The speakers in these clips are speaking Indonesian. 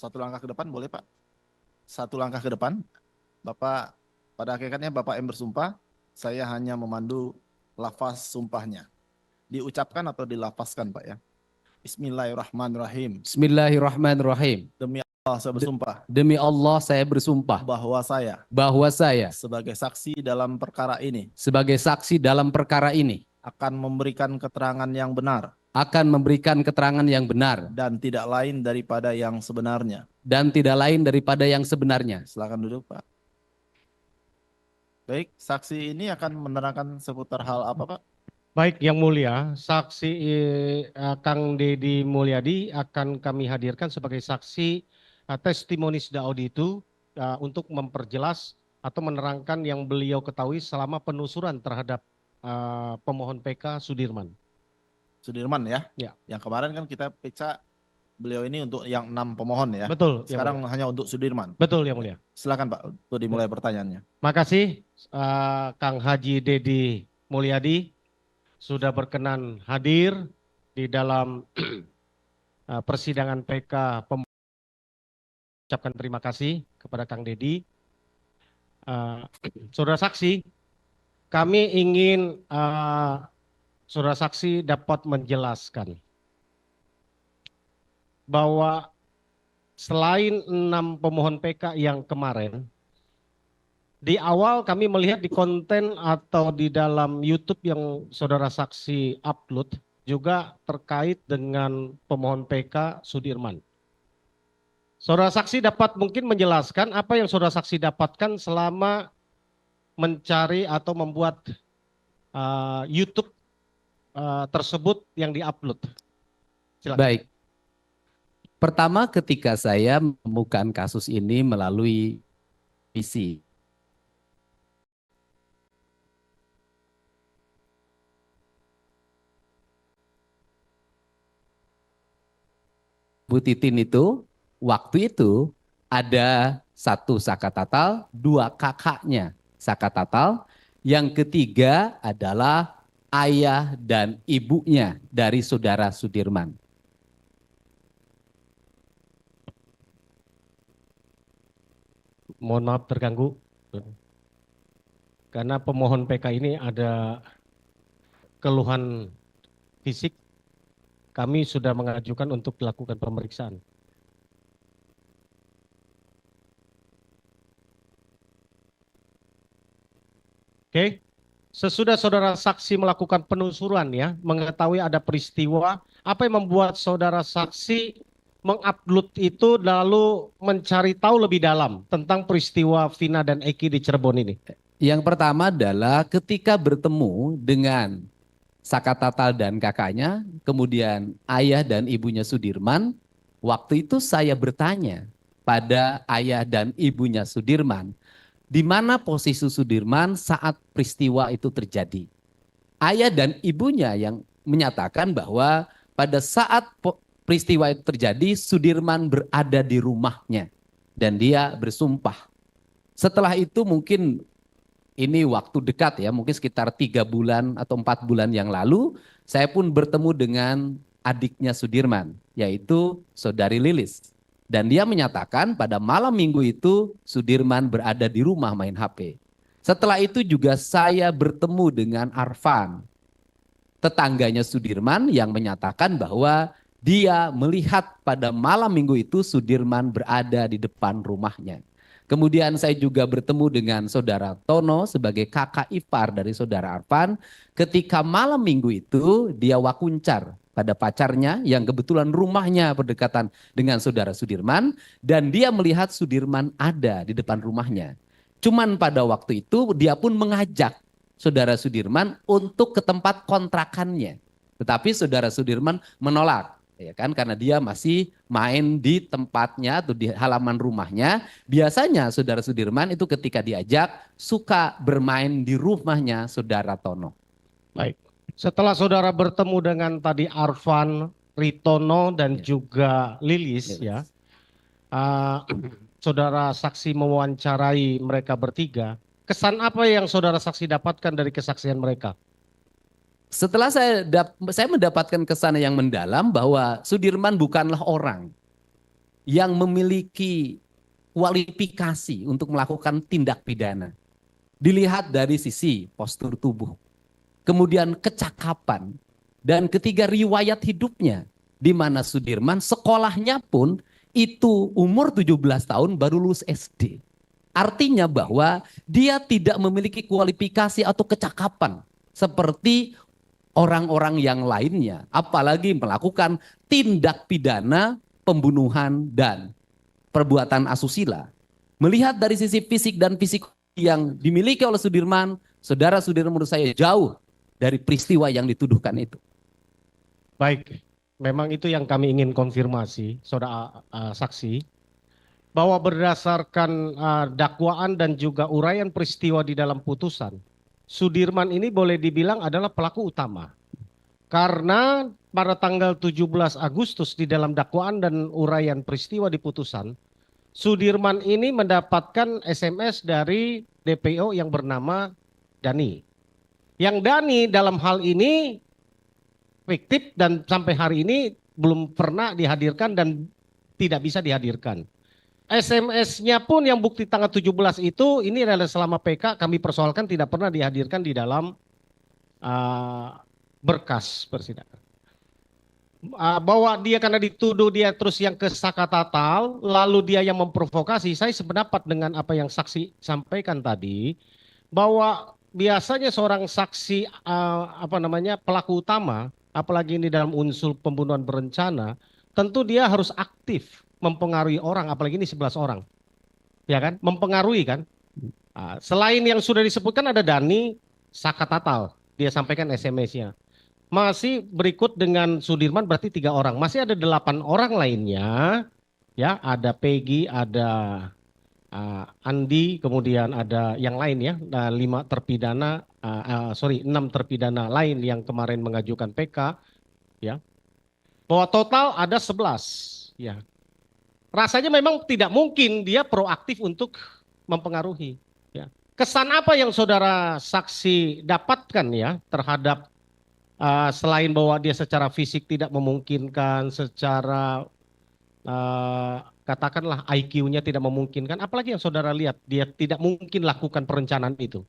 Satu langkah ke depan boleh Pak? Satu langkah ke depan. Bapak, pada hakikatnya Bapak yang bersumpah, saya hanya memandu lafaz sumpahnya. Diucapkan atau dilafazkan Pak ya? Bismillahirrahmanirrahim. Bismillahirrahmanirrahim. Demi Allah saya bersumpah. Demi Allah saya bersumpah Bahwa saya sebagai sebagai saksi dalam perkara ini akan memberikan keterangan yang benar dan tidak lain daripada yang sebenarnya. Silakan duduk Pak. Baik, saksi ini akan menerangkan seputar hal apa Pak? Baik, Yang Mulia, saksi Kang Deddy Mulyadi akan kami hadirkan sebagai saksi testimonis Daudi itu untuk memperjelas atau menerangkan yang beliau ketahui selama penelusuran terhadap pemohon PK Sudirman. Sudirman ya? Ya. Yang kemarin kan kita periksa beliau ini untuk yang 6 pemohon ya? Betul. Sekarang hanya untuk Sudirman. Betul, Yang Mulia. Silakan Pak, untuk dimulai pertanyaannya. Makasih Kang Haji Deddy Mulyadi sudah berkenan hadir di dalam persidangan PK. Ucapkan terima kasih kepada Kang Deddy. Saudara saksi, kami ingin saudara saksi dapat menjelaskan bahwa selain 6 pemohon PK yang kemarin, di awal kami melihat di konten atau di dalam YouTube yang saudara saksi upload juga terkait dengan pemohon PK Sudirman. Saudara saksi dapat mungkin menjelaskan apa yang saudara saksi dapatkan selama mencari atau membuat YouTube tersebut yang diupload. Silakan. Baik. Pertama ketika saya menemukan kasus ini melalui PC. Bu Titin itu, waktu itu ada 1 Saka Tatal, 2 kakaknya Saka Tatal, yang ketiga adalah ayah dan ibunya dari saudara Sudirman. Mohon maaf terganggu, karena pemohon PK ini ada keluhan fisik. Kami sudah mengajukan untuk dilakukan pemeriksaan. Oke, sesudah saudara saksi melakukan penelusuran ya, mengetahui ada peristiwa, apa yang membuat saudara saksi mengupload itu lalu mencari tahu lebih dalam tentang peristiwa Vina dan Eki di Cirebon ini? Yang pertama adalah ketika bertemu dengan Saka Tatal dan kakaknya, kemudian ayah dan ibunya Sudirman, waktu itu saya bertanya pada ayah dan ibunya Sudirman, di mana posisi Sudirman saat peristiwa itu terjadi. Ayah dan ibunya yang menyatakan bahwa pada saat peristiwa itu terjadi, Sudirman berada di rumahnya dan dia bersumpah. Setelah itu mungkin ini waktu dekat ya, mungkin sekitar 3 bulan atau 4 bulan yang lalu, saya pun bertemu dengan adiknya Sudirman, yaitu saudari Lilis. Dan dia menyatakan pada malam minggu itu Sudirman berada di rumah main HP. Setelah itu juga saya bertemu dengan Arfan, tetangganya Sudirman, yang menyatakan bahwa dia melihat pada malam minggu itu Sudirman berada di depan rumahnya. Kemudian saya juga bertemu dengan saudara Tono sebagai kakak ipar dari saudara Arfan. Ketika malam minggu itu dia wakuncar pada pacarnya yang kebetulan rumahnya berdekatan dengan saudara Sudirman. Dan dia melihat Sudirman ada di depan rumahnya. Cuman pada waktu itu dia pun mengajak saudara Sudirman untuk ke tempat kontrakannya. Tetapi saudara Sudirman menolak. Ya kan, karena dia masih main di tempatnya atau di halaman rumahnya. Biasanya saudara Sudirman itu ketika diajak suka bermain di rumahnya saudara Tono. Baik. Setelah saudara bertemu dengan tadi Arfan, Ritono dan juga Lilis ya, saudara saksi mewawancarai mereka bertiga. Kesan apa yang saudara saksi dapatkan dari kesaksian mereka? Setelah saya mendapatkan kesan yang mendalam bahwa Sudirman bukanlah orang. yang memiliki kualifikasi untuk melakukan tindak pidana. Dilihat dari sisi postur tubuh, kemudian kecakapan, dan ketiga riwayat hidupnya, di mana Sudirman sekolahnya pun itu umur 17 tahun baru lulus SD. Artinya bahwa dia tidak memiliki kualifikasi atau kecakapan seperti orang-orang yang lainnya, apalagi melakukan tindak pidana pembunuhan dan perbuatan asusila. Melihat dari sisi fisik dan fisik yang dimiliki oleh Sudirman, saudara Sudirman menurut saya jauh dari peristiwa yang dituduhkan itu. Baik, memang itu yang kami ingin konfirmasi, saudara saksi, bahwa berdasarkan dakwaan dan juga uraian peristiwa di dalam putusan, Sudirman ini boleh dibilang adalah pelaku utama. Karena pada tanggal 17 Agustus di dalam dakwaan dan uraian peristiwa di putusan, Sudirman ini mendapatkan SMS dari DPO yang bernama Dani. Yang Dani dalam hal ini fiktif dan sampai hari ini belum pernah dihadirkan dan tidak bisa dihadirkan. SMS-nya pun yang bukti tanggal 17 itu ini adalah selama PK kami persoalkan tidak pernah dihadirkan di dalam berkas persidangan. Bahwa dia karena dituduh dia terus yang ke Sakatatal, lalu dia yang memprovokasi, saya sependapat dengan apa yang saksi sampaikan tadi, bahwa biasanya seorang saksi pelaku utama, apalagi ini dalam unsur pembunuhan berencana, tentu dia harus aktif mempengaruhi orang, apalagi ini 11 orang. Ya kan? Mempengaruhi kan? Selain yang sudah disebutkan ada Dani, Sakatatal, dia sampaikan SMS-nya. Masih berikut dengan Sudirman berarti 3 orang. Masih ada 8 orang lainnya. Ya, ada Peggy, ada Andi, kemudian ada yang lain ya, 6 terpidana lain yang kemarin mengajukan PK, ya. Bahwa total ada 11, ya. Rasanya memang tidak mungkin dia proaktif untuk mempengaruhi, ya. Kesan apa yang saudara saksi dapatkan ya terhadap selain bahwa dia secara fisik tidak memungkinkan, secara katakanlah IQ-nya tidak memungkinkan, apalagi yang saudara lihat dia tidak mungkin lakukan perencanaan itu?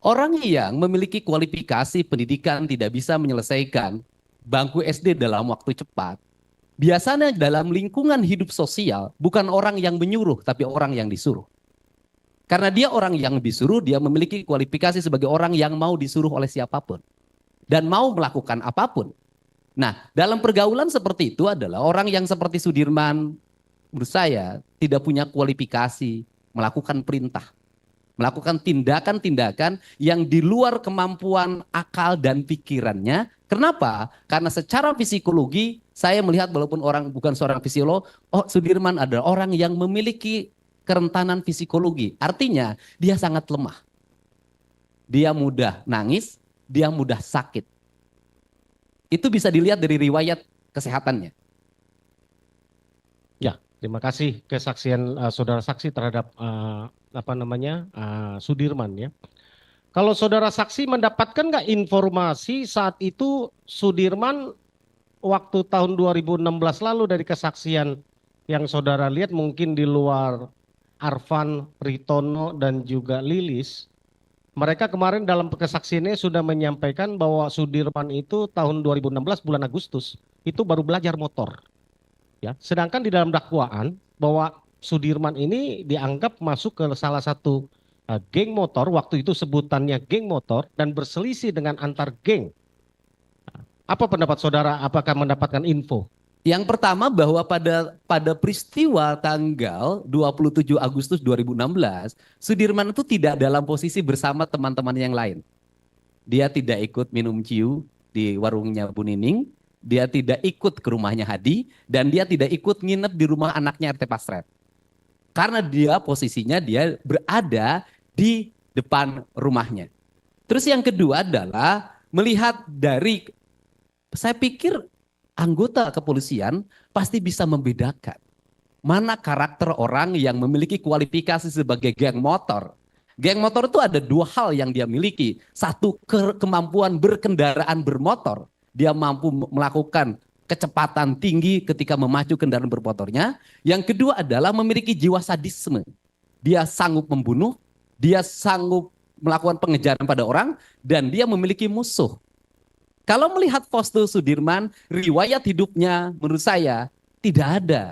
Orang yang memiliki kualifikasi pendidikan tidak bisa menyelesaikan bangku SD dalam waktu cepat. Biasanya dalam lingkungan hidup sosial bukan orang yang menyuruh tapi orang yang disuruh. Karena dia orang yang disuruh, dia memiliki kualifikasi sebagai orang yang mau disuruh oleh siapapun. Dan mau melakukan apapun. Nah, dalam pergaulan seperti itu adalah orang yang seperti Sudirman, menurut saya tidak punya kualifikasi melakukan perintah. Melakukan tindakan-tindakan yang di luar kemampuan akal dan pikirannya. Kenapa? Karena secara psikologi saya melihat walaupun orang bukan seorang fisiolog, Sudirman adalah orang yang memiliki kerentanan psikologi. Artinya dia sangat lemah. Dia mudah nangis, dia mudah sakit. Itu bisa dilihat dari riwayat kesehatannya. Ya, terima kasih kesaksian saudara saksi terhadap Sudirman ya. Kalau saudara saksi mendapatkan nggak informasi saat itu Sudirman waktu tahun 2016 lalu dari kesaksian yang saudara lihat mungkin di luar Arfan, Ritono dan juga Lilis, mereka kemarin dalam kesaksiannya sudah menyampaikan bahwa Sudirman itu tahun 2016 bulan Agustus itu baru belajar motor. Ya, sedangkan di dalam dakwaan bahwa Sudirman ini dianggap masuk ke salah satu geng motor, waktu itu sebutannya geng motor dan berselisih dengan antar geng. Apa pendapat saudara? Apakah mendapatkan info? Yang pertama bahwa pada peristiwa tanggal 27 Agustus 2016, Sudirman itu tidak dalam posisi bersama teman-teman yang lain. Dia tidak ikut minum ciu di warungnya Bu Nining, dia tidak ikut ke rumahnya Hadi, dan dia tidak ikut nginep di rumah anaknya RT Pasret. Karena dia posisinya dia berada di depan rumahnya. Terus yang kedua adalah melihat dari, saya pikir anggota kepolisian pasti bisa membedakan mana karakter orang yang memiliki kualifikasi sebagai geng motor. Geng motor itu ada 2 hal yang dia miliki. Satu, kemampuan berkendaraan bermotor. Dia mampu melakukan kecepatan tinggi ketika memacu kendaraan bermotornya. Yang kedua adalah memiliki jiwa sadisme. Dia sanggup membunuh, dia sanggup melakukan pengejaran pada orang, dan dia memiliki musuh. Kalau melihat foto Sudirman, riwayat hidupnya menurut saya tidak ada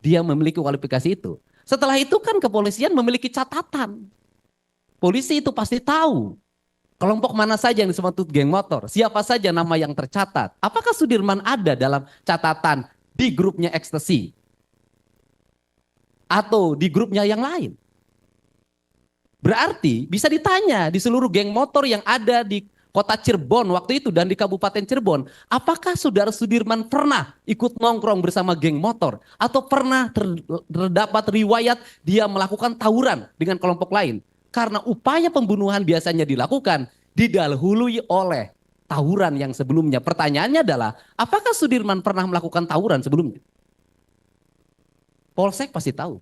dia memiliki kualifikasi itu. Setelah itu kan kepolisian memiliki catatan. Polisi itu pasti tahu kelompok mana saja yang disebut geng motor, siapa saja nama yang tercatat. Apakah Sudirman ada dalam catatan di grupnya ekstasi? Atau di grupnya yang lain? Berarti bisa ditanya di seluruh geng motor yang ada di kota Cirebon waktu itu dan di Kabupaten Cirebon, apakah saudara Sudirman pernah ikut nongkrong bersama geng motor? Atau pernah terdapat riwayat dia melakukan tawuran dengan kelompok lain? Karena upaya pembunuhan biasanya dilakukan didahului oleh tawuran yang sebelumnya. Pertanyaannya adalah, apakah Sudirman pernah melakukan tawuran sebelumnya? Polsek pasti tahu.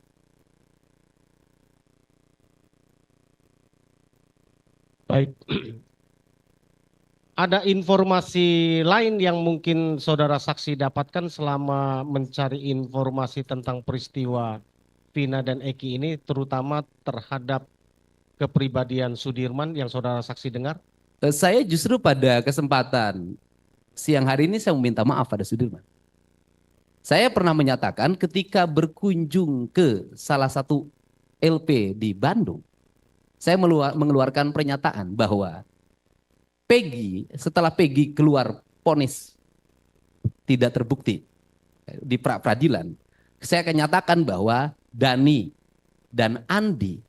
Baik. Ada informasi lain yang mungkin saudara saksi dapatkan selama mencari informasi tentang peristiwa Vina dan Eki ini, terutama terhadap kepribadian Sudirman yang saudara saksi dengar? Saya justru pada kesempatan siang hari ini saya meminta maaf pada Sudirman. Saya pernah menyatakan ketika berkunjung ke salah satu LP di Bandung, saya mengeluarkan pernyataan bahwa Peggy, setelah Peggy keluar vonis tidak terbukti di pra-peradilan, saya akan nyatakan bahwa Dani dan Andi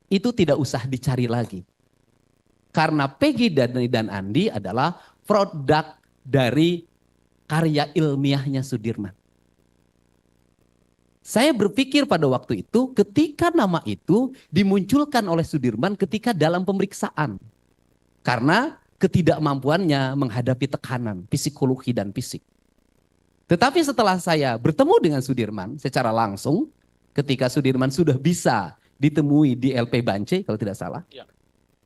itu tidak usah dicari lagi. Karena Peggy, Dani, dan Andi adalah produk dari karya ilmiahnya Sudirman. Saya berpikir pada waktu itu ketika nama itu dimunculkan oleh Sudirman ketika dalam pemeriksaan. Karena ketidakmampuannya menghadapi tekanan psikologi dan fisik. Tetapi setelah saya bertemu dengan Sudirman secara langsung, ketika Sudirman sudah bisa ditemui di LP Bancai kalau tidak salah. Ya.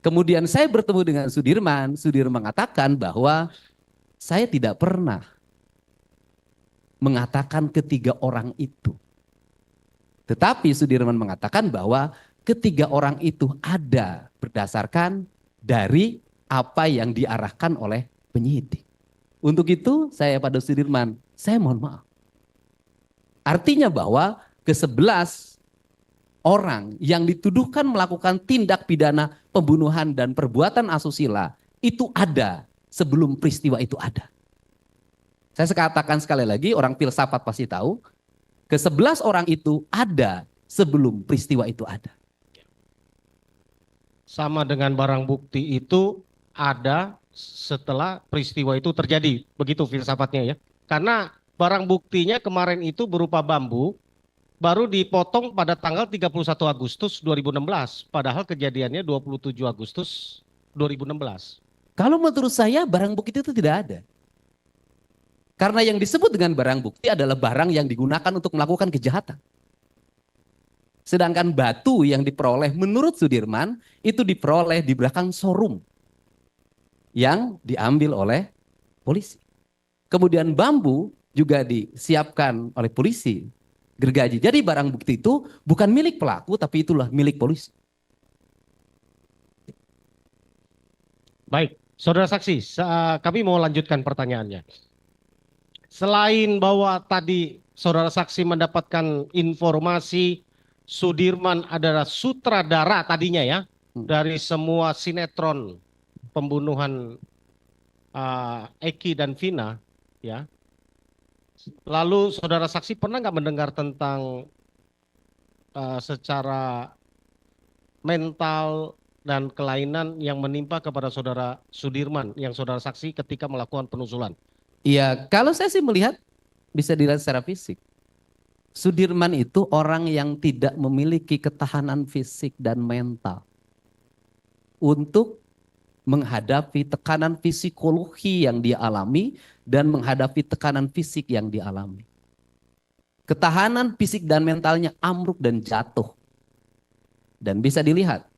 Kemudian saya bertemu dengan Sudirman mengatakan bahwa saya tidak pernah mengatakan ketiga orang itu. Tetapi Sudirman mengatakan bahwa ketiga orang itu ada berdasarkan dari apa yang diarahkan oleh penyidik. Untuk itu saya pada Sudirman, saya mohon maaf. Artinya bahwa ke-11 orang yang dituduhkan melakukan tindak pidana pembunuhan dan perbuatan asusila itu ada sebelum peristiwa itu ada. Saya katakan sekali lagi, orang filsafat pasti tahu, ke-11 orang itu ada sebelum peristiwa itu ada. Sama dengan barang bukti itu ada setelah peristiwa itu terjadi, begitu filsafatnya ya. Karena barang buktinya kemarin itu berupa bambu, baru dipotong pada tanggal 31 Agustus 2016, padahal kejadiannya 27 Agustus 2016. Kalau menurut saya barang bukti itu tidak ada. Karena yang disebut dengan barang bukti adalah barang yang digunakan untuk melakukan kejahatan. Sedangkan batu yang diperoleh menurut Sudirman itu diperoleh di belakang showroom yang diambil oleh polisi. Kemudian bambu juga disiapkan oleh polisi gergaji. Jadi barang bukti itu bukan milik pelaku tapi itulah milik polisi. Baik, saudara saksi, kami mau lanjutkan pertanyaannya. Selain bahwa tadi saudara saksi mendapatkan informasi Sudirman adalah sutradara tadinya ya dari semua sinetron pembunuhan Eki dan Vina ya. Lalu saudara saksi pernah nggak mendengar tentang secara mental dan kelainan yang menimpa kepada saudara Sudirman yang saudara saksi ketika melakukan penusulan? Iya, kalau saya sih melihat bisa dilihat secara fisik. Sudirman itu orang yang tidak memiliki ketahanan fisik dan mental untuk menghadapi tekanan psikologi yang dia alami dan menghadapi tekanan fisik yang dialami. Ketahanan fisik dan mentalnya ambruk dan jatuh. Dan bisa dilihat,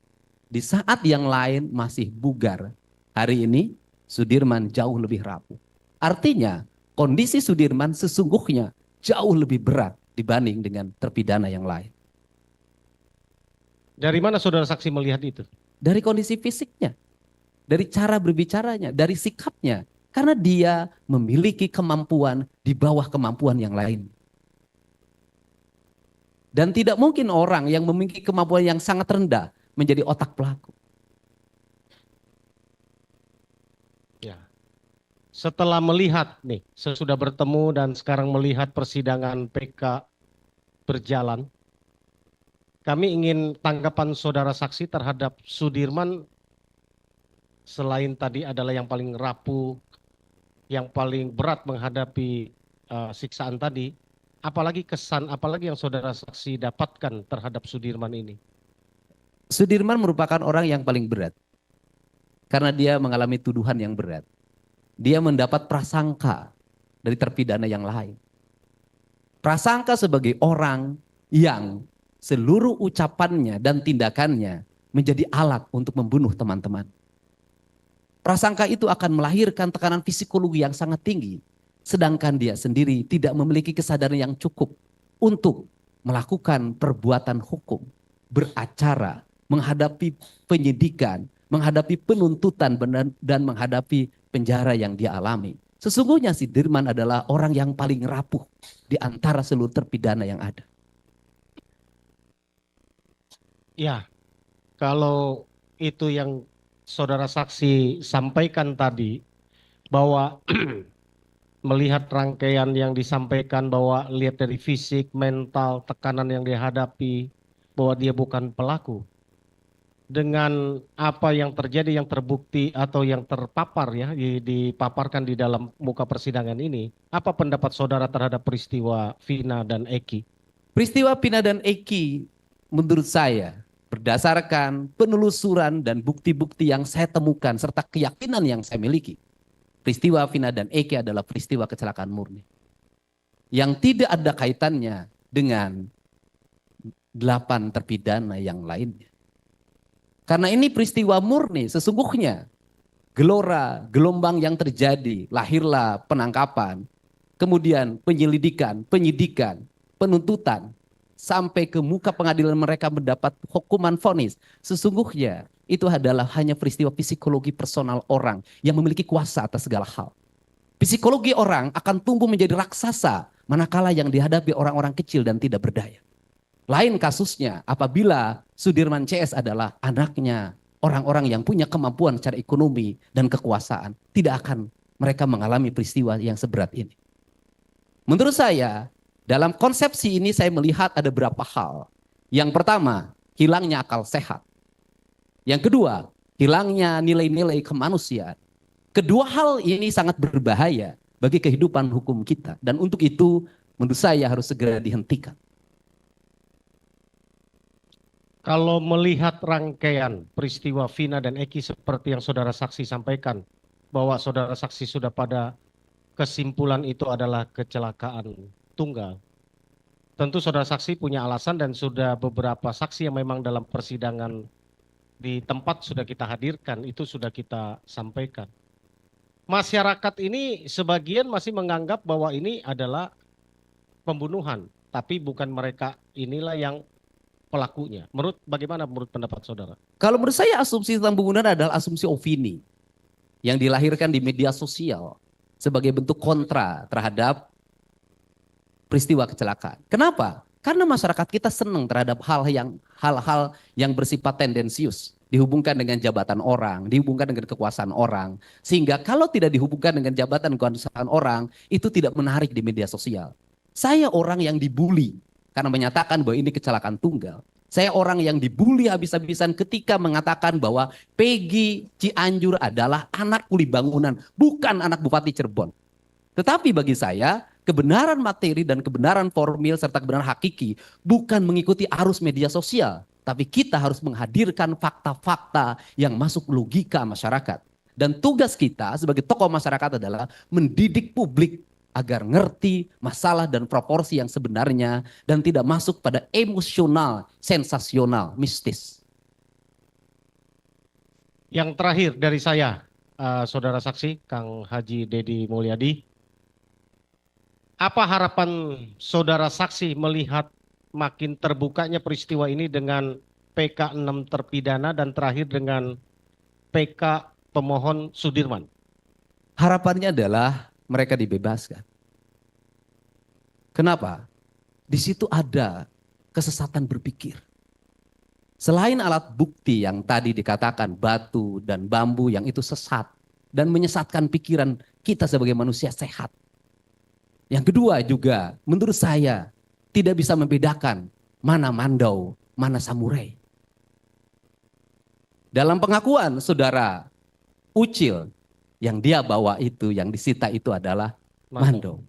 di saat yang lain masih bugar, hari ini Sudirman jauh lebih rapuh. Artinya kondisi Sudirman sesungguhnya jauh lebih berat dibanding dengan terpidana yang lain. Dari mana saudara saksi melihat itu? Dari kondisi fisiknya, dari cara berbicaranya, dari sikapnya. Karena dia memiliki kemampuan di bawah kemampuan yang lain. Dan tidak mungkin orang yang memiliki kemampuan yang sangat rendah menjadi otak pelaku. Ya. Setelah melihat nih, sesudah bertemu dan sekarang melihat persidangan PK berjalan, kami ingin tanggapan saudara saksi terhadap Sudirman selain tadi adalah yang paling rapuh, yang paling berat menghadapi siksaan tadi, apalagi kesan, apalagi yang saudara saksi dapatkan terhadap Sudirman ini? Sudirman merupakan orang yang paling berat. Karena dia mengalami tuduhan yang berat. Dia mendapat prasangka dari terpidana yang lain. Prasangka sebagai orang yang seluruh ucapannya dan tindakannya menjadi alat untuk membunuh teman-teman. Prasangka itu akan melahirkan tekanan psikologi yang sangat tinggi. Sedangkan dia sendiri tidak memiliki kesadaran yang cukup untuk melakukan perbuatan hukum, beracara, menghadapi penyidikan, menghadapi penuntutan dan menghadapi penjara yang dia alami. Sesungguhnya Sudirman adalah orang yang paling rapuh di antara seluruh terpidana yang ada. Ya, kalau itu yang saudara saksi sampaikan tadi, bahwa melihat rangkaian yang disampaikan, bahwa lihat dari fisik, mental, tekanan yang dihadapi, bahwa dia bukan pelaku. Dengan apa yang terjadi, yang terbukti atau yang terpapar ya, dipaparkan di dalam muka persidangan ini, apa pendapat saudara terhadap peristiwa Vina dan Eki? Peristiwa Vina dan Eki menurut saya berdasarkan penelusuran dan bukti-bukti yang saya temukan serta keyakinan yang saya miliki. Peristiwa Vina dan Eki adalah peristiwa kecelakaan murni. Yang tidak ada kaitannya dengan 8 terpidana yang lainnya. Karena ini peristiwa murni sesungguhnya. Gelora, gelombang yang terjadi, lahirlah penangkapan, kemudian penyelidikan, penyidikan, penuntutan, sampai ke muka pengadilan mereka mendapat hukuman vonis. Sesungguhnya itu adalah hanya peristiwa psikologi personal orang yang memiliki kuasa atas segala hal. Psikologi orang akan tumbuh menjadi raksasa manakala yang dihadapi orang-orang kecil dan tidak berdaya. Lain kasusnya apabila Sudirman CS adalah anaknya orang-orang yang punya kemampuan secara ekonomi dan kekuasaan. Tidak akan mereka mengalami peristiwa yang seberat ini. Menurut saya, dalam konsepsi ini saya melihat ada beberapa hal. Yang pertama, hilangnya akal sehat. Yang kedua, hilangnya nilai-nilai kemanusiaan. Kedua hal ini sangat berbahaya bagi kehidupan hukum kita. Dan untuk itu menurut saya harus segera dihentikan. Kalau melihat rangkaian peristiwa Vina dan Eki seperti yang saudara saksi sampaikan, bahwa saudara saksi sudah pada kesimpulan itu adalah kecelakaan tunggal. Tentu saudara saksi punya alasan dan sudah beberapa saksi yang memang dalam persidangan di tempat sudah kita hadirkan, itu sudah kita sampaikan. Masyarakat ini sebagian masih menganggap bahwa ini adalah pembunuhan, tapi bukan mereka inilah yang pelakunya. Bagaimana menurut pendapat saudara? Kalau menurut saya asumsi tentang pembunuhan adalah asumsi opini yang dilahirkan di media sosial sebagai bentuk kontra terhadap peristiwa kecelakaan. Kenapa? Karena masyarakat kita senang terhadap hal-hal yang bersifat tendensius, dihubungkan dengan jabatan orang, dihubungkan dengan kekuasaan orang, sehingga kalau tidak dihubungkan dengan jabatan kekuasaan orang, itu tidak menarik di media sosial. Saya orang yang dibully karena menyatakan bahwa ini kecelakaan tunggal. Saya orang yang dibully habis-habisan ketika mengatakan bahwa Peggy Cianjur adalah anak kuli bangunan, bukan anak Bupati Cirebon. Tetapi bagi saya, kebenaran materi dan kebenaran formil serta kebenaran hakiki bukan mengikuti arus media sosial. Tapi kita harus menghadirkan fakta-fakta yang masuk logika masyarakat. Dan tugas kita sebagai tokoh masyarakat adalah mendidik publik agar ngerti masalah dan proporsi yang sebenarnya dan tidak masuk pada emosional, sensasional, mistis. Yang terakhir dari saya, saudara saksi, Kang Haji Dedi Mulyadi, Apa harapan saudara saksi melihat makin terbukanya peristiwa ini dengan PK 6 terpidana dan terakhir dengan PK pemohon Sudirman? Harapannya adalah mereka dibebaskan. Kenapa? Di situ ada kesesatan berpikir. Selain alat bukti yang tadi dikatakan batu dan bambu yang itu sesat dan menyesatkan pikiran kita sebagai manusia sehat. Yang kedua juga menurut saya tidak bisa membedakan mana mandau, mana samurai. Dalam pengakuan saudara Ucil yang dia bawa itu, yang disita itu adalah mandau.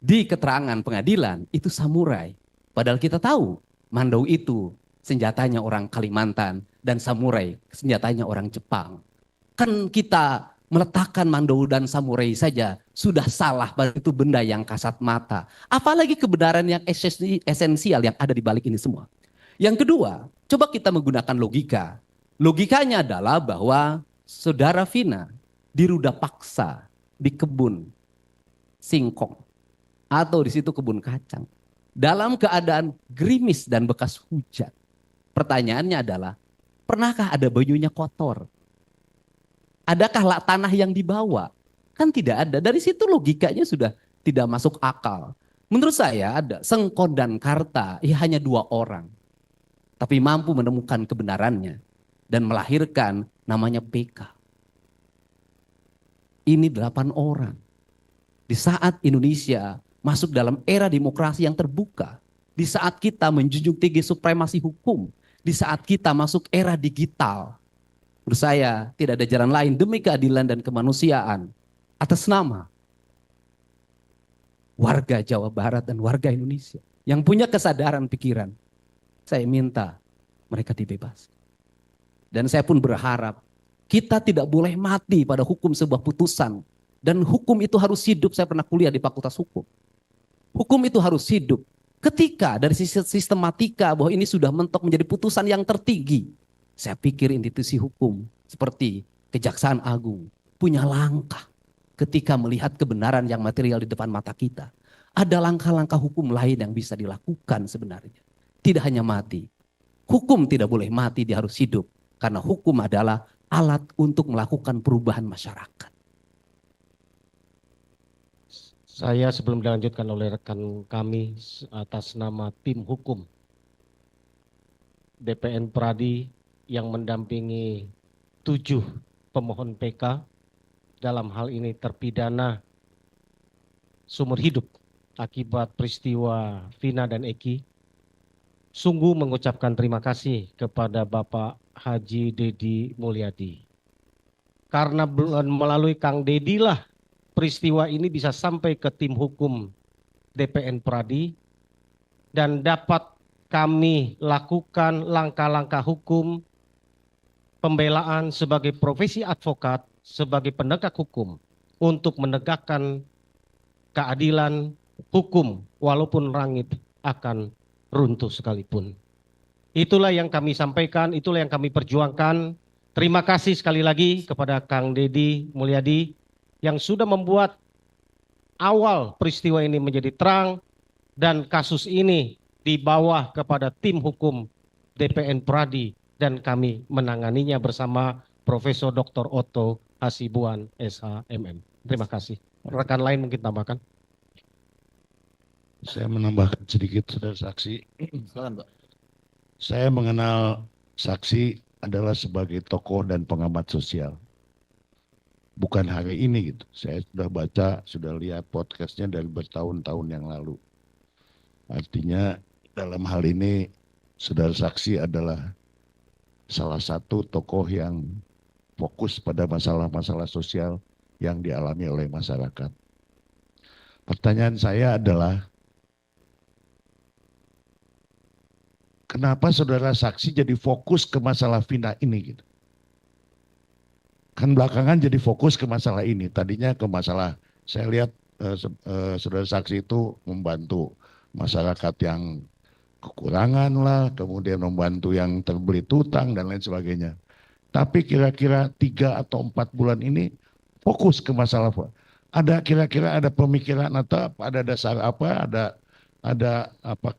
Di keterangan pengadilan itu samurai. Padahal kita tahu mandau itu senjatanya orang Kalimantan dan samurai senjatanya orang Jepang. Kan kita meletakkan mandau dan samurai saja sudah salah, itu benda yang kasat mata. Apalagi kebenaran yang esensial yang ada di balik ini semua. Yang kedua, coba kita menggunakan logika. Logikanya adalah bahwa saudara Vina diruda paksa di kebun singkong atau di situ kebun kacang dalam keadaan gerimis dan bekas hujan. Pertanyaannya adalah, pernahkah ada banyunya kotor? Adakah tanah yang dibawa? Kan tidak ada. Dari situ logikanya sudah tidak masuk akal. Menurut saya ada Sengkon dan Karta, ya hanya 2 orang. Tapi mampu menemukan kebenarannya dan melahirkan namanya PK. Ini 8 orang. Di saat Indonesia masuk dalam era demokrasi yang terbuka, di saat kita menjunjung tinggi supremasi hukum, di saat kita masuk era digital, menurut saya tidak ada jalan lain demi keadilan dan kemanusiaan atas nama warga Jawa Barat dan warga Indonesia yang punya kesadaran pikiran. Saya minta mereka dibebaskan. Dan saya pun berharap kita tidak boleh mati pada hukum sebuah putusan. Dan hukum itu harus hidup. Saya pernah kuliah di Fakultas Hukum. Hukum itu harus hidup. Ketika dari sisi sistematika bahwa ini sudah mentok menjadi putusan yang tertinggi, saya pikir institusi hukum seperti Kejaksaan Agung punya langkah ketika melihat kebenaran yang material di depan mata kita. Ada langkah-langkah hukum lain yang bisa dilakukan sebenarnya. Tidak hanya mati. Hukum tidak boleh mati, dia harus hidup. Karena hukum adalah alat untuk melakukan perubahan masyarakat. Saya sebelum dilanjutkan oleh rekan kami atas nama tim hukum DPN Pradi yang mendampingi 7 pemohon PK, dalam hal ini terpidana seumur hidup akibat peristiwa Vina dan Eki, sungguh mengucapkan terima kasih kepada Bapak Haji Dedi Mulyadi. Karena melalui Kang Dedi lah peristiwa ini bisa sampai ke tim hukum DPN Pradi dan dapat kami lakukan langkah-langkah hukum pembelaan sebagai profesi advokat, sebagai penegak hukum untuk menegakkan keadilan hukum walaupun langit akan runtuh sekalipun. Itulah yang kami sampaikan, itulah yang kami perjuangkan. Terima kasih sekali lagi kepada Kang Dedi Mulyadi yang sudah membuat awal peristiwa ini menjadi terang dan kasus ini dibawa kepada tim hukum DPN Pradi dan kami menanganinya bersama Profesor Dr. Otto Hasibuan SHMM. Terima kasih. Rekan lain mungkin tambahkan. Saya menambahkan sedikit, saudara saksi. Silakan, Pak. Saya mengenal saksi adalah sebagai tokoh dan pengamat sosial. Bukan hari ini gitu. Saya sudah baca, sudah lihat podcastnya dari bertahun-tahun yang lalu. Artinya dalam hal ini saudara saksi adalah salah satu tokoh yang fokus pada masalah-masalah sosial yang dialami oleh masyarakat. Pertanyaan saya adalah, kenapa saudara saksi jadi fokus ke masalah Vina ini gitu? Kan belakangan jadi fokus ke masalah ini. Tadinya ke masalah, saya lihat saudara saksi itu membantu masyarakat yang kekurangan lah, kemudian membantu yang terbelit hutang dan lain sebagainya. Tapi kira-kira 3 atau 4 bulan ini fokus ke masalah Ada kira-kira ada pemikiran atau apa, ada dasar apa, ada apa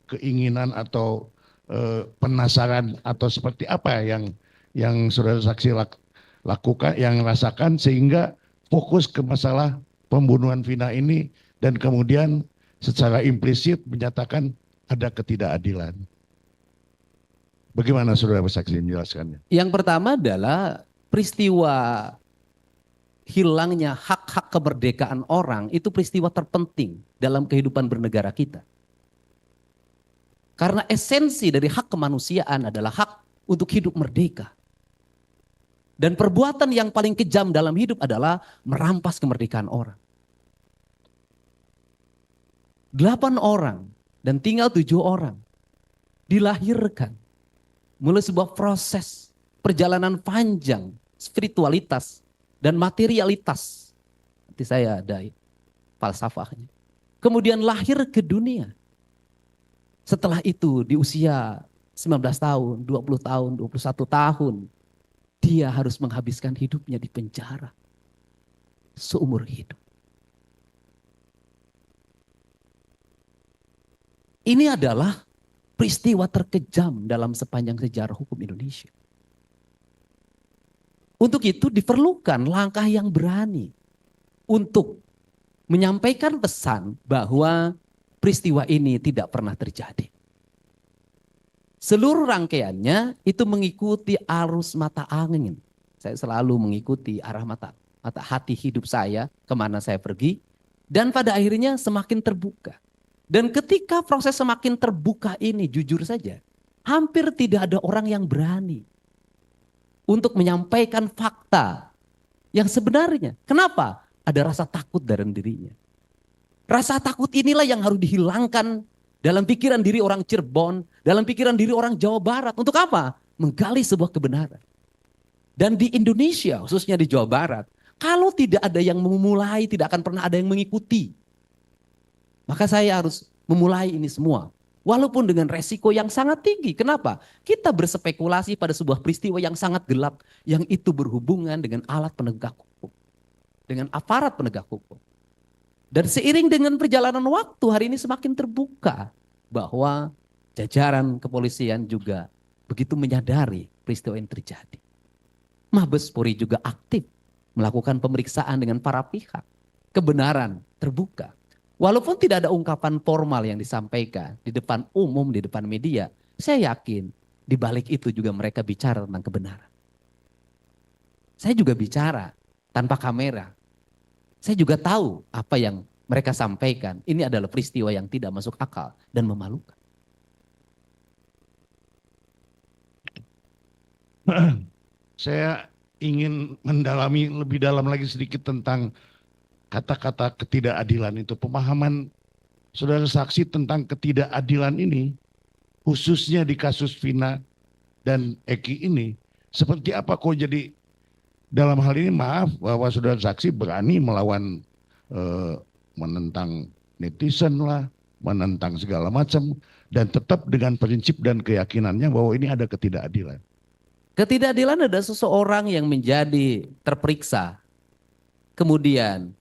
keinginan atau penasaran atau seperti apa yang saudara saksi lakukan, yang rasakan sehingga fokus ke masalah pembunuhan Vina ini dan kemudian secara implisit menyatakan ada ketidakadilan. Bagaimana saudara saksi menjelaskannya? Yang pertama adalah peristiwa hilangnya hak-hak kemerdekaan orang itu peristiwa terpenting dalam kehidupan bernegara kita. Karena esensi dari hak kemanusiaan adalah hak untuk hidup merdeka. Dan perbuatan yang paling kejam dalam hidup adalah merampas kemerdekaan orang. 8 orang dan tinggal 7 orang dilahirkan mulai sebuah proses perjalanan panjang spiritualitas dan materialitas. Nanti saya ada falsafahnya. Kemudian lahir ke dunia. Setelah itu di usia 19 tahun, 20 tahun, 21 tahun, dia harus menghabiskan hidupnya di penjara seumur hidup. Ini adalah peristiwa terkejam dalam sepanjang sejarah hukum Indonesia. Untuk itu diperlukan langkah yang berani untuk menyampaikan pesan bahwa peristiwa ini tidak pernah terjadi. Seluruh rangkaiannya itu mengikuti arus mata angin. Saya selalu mengikuti arah mata hati hidup saya, kemana saya pergi. Dan pada akhirnya semakin terbuka. Dan ketika proses semakin terbuka ini, jujur saja, hampir tidak ada orang yang berani untuk menyampaikan fakta yang sebenarnya. Kenapa? Ada rasa takut dalam dirinya. Rasa takut inilah yang harus dihilangkan dalam pikiran diri orang Cirebon, dalam pikiran diri orang Jawa Barat. Untuk apa? Menggali sebuah kebenaran. Dan di Indonesia, khususnya di Jawa Barat, kalau tidak ada yang memulai, tidak akan pernah ada yang mengikuti. Maka saya harus memulai ini semua. Walaupun dengan resiko yang sangat tinggi. Kenapa? Kita berspekulasi pada sebuah peristiwa yang sangat gelap. Yang itu berhubungan dengan alat penegak hukum. Dengan aparat penegak hukum. Dan seiring dengan perjalanan waktu hari ini semakin terbuka. Bahwa jajaran kepolisian juga begitu menyadari peristiwa yang terjadi. Mabes Polri juga aktif melakukan pemeriksaan dengan para pihak. Kebenaran terbuka. Walaupun tidak ada ungkapan formal yang disampaikan di depan umum, di depan media, saya yakin di balik itu juga mereka bicara tentang kebenaran. Saya juga bicara tanpa kamera. Saya juga tahu apa yang mereka sampaikan. Ini adalah peristiwa yang tidak masuk akal dan memalukan. Saya ingin mendalami lebih dalam lagi sedikit tentang kata-kata ketidakadilan itu. Pemahaman saudara saksi tentang ketidakadilan ini, khususnya di kasus Vina dan Eki ini, seperti apa kok jadi dalam hal ini, maaf bahwa saudara saksi berani melawan menentang netizen lah, menentang segala macam, dan tetap dengan prinsip dan keyakinannya bahwa ini ada ketidakadilan. Ketidakadilan ada seseorang yang menjadi terperiksa, kemudian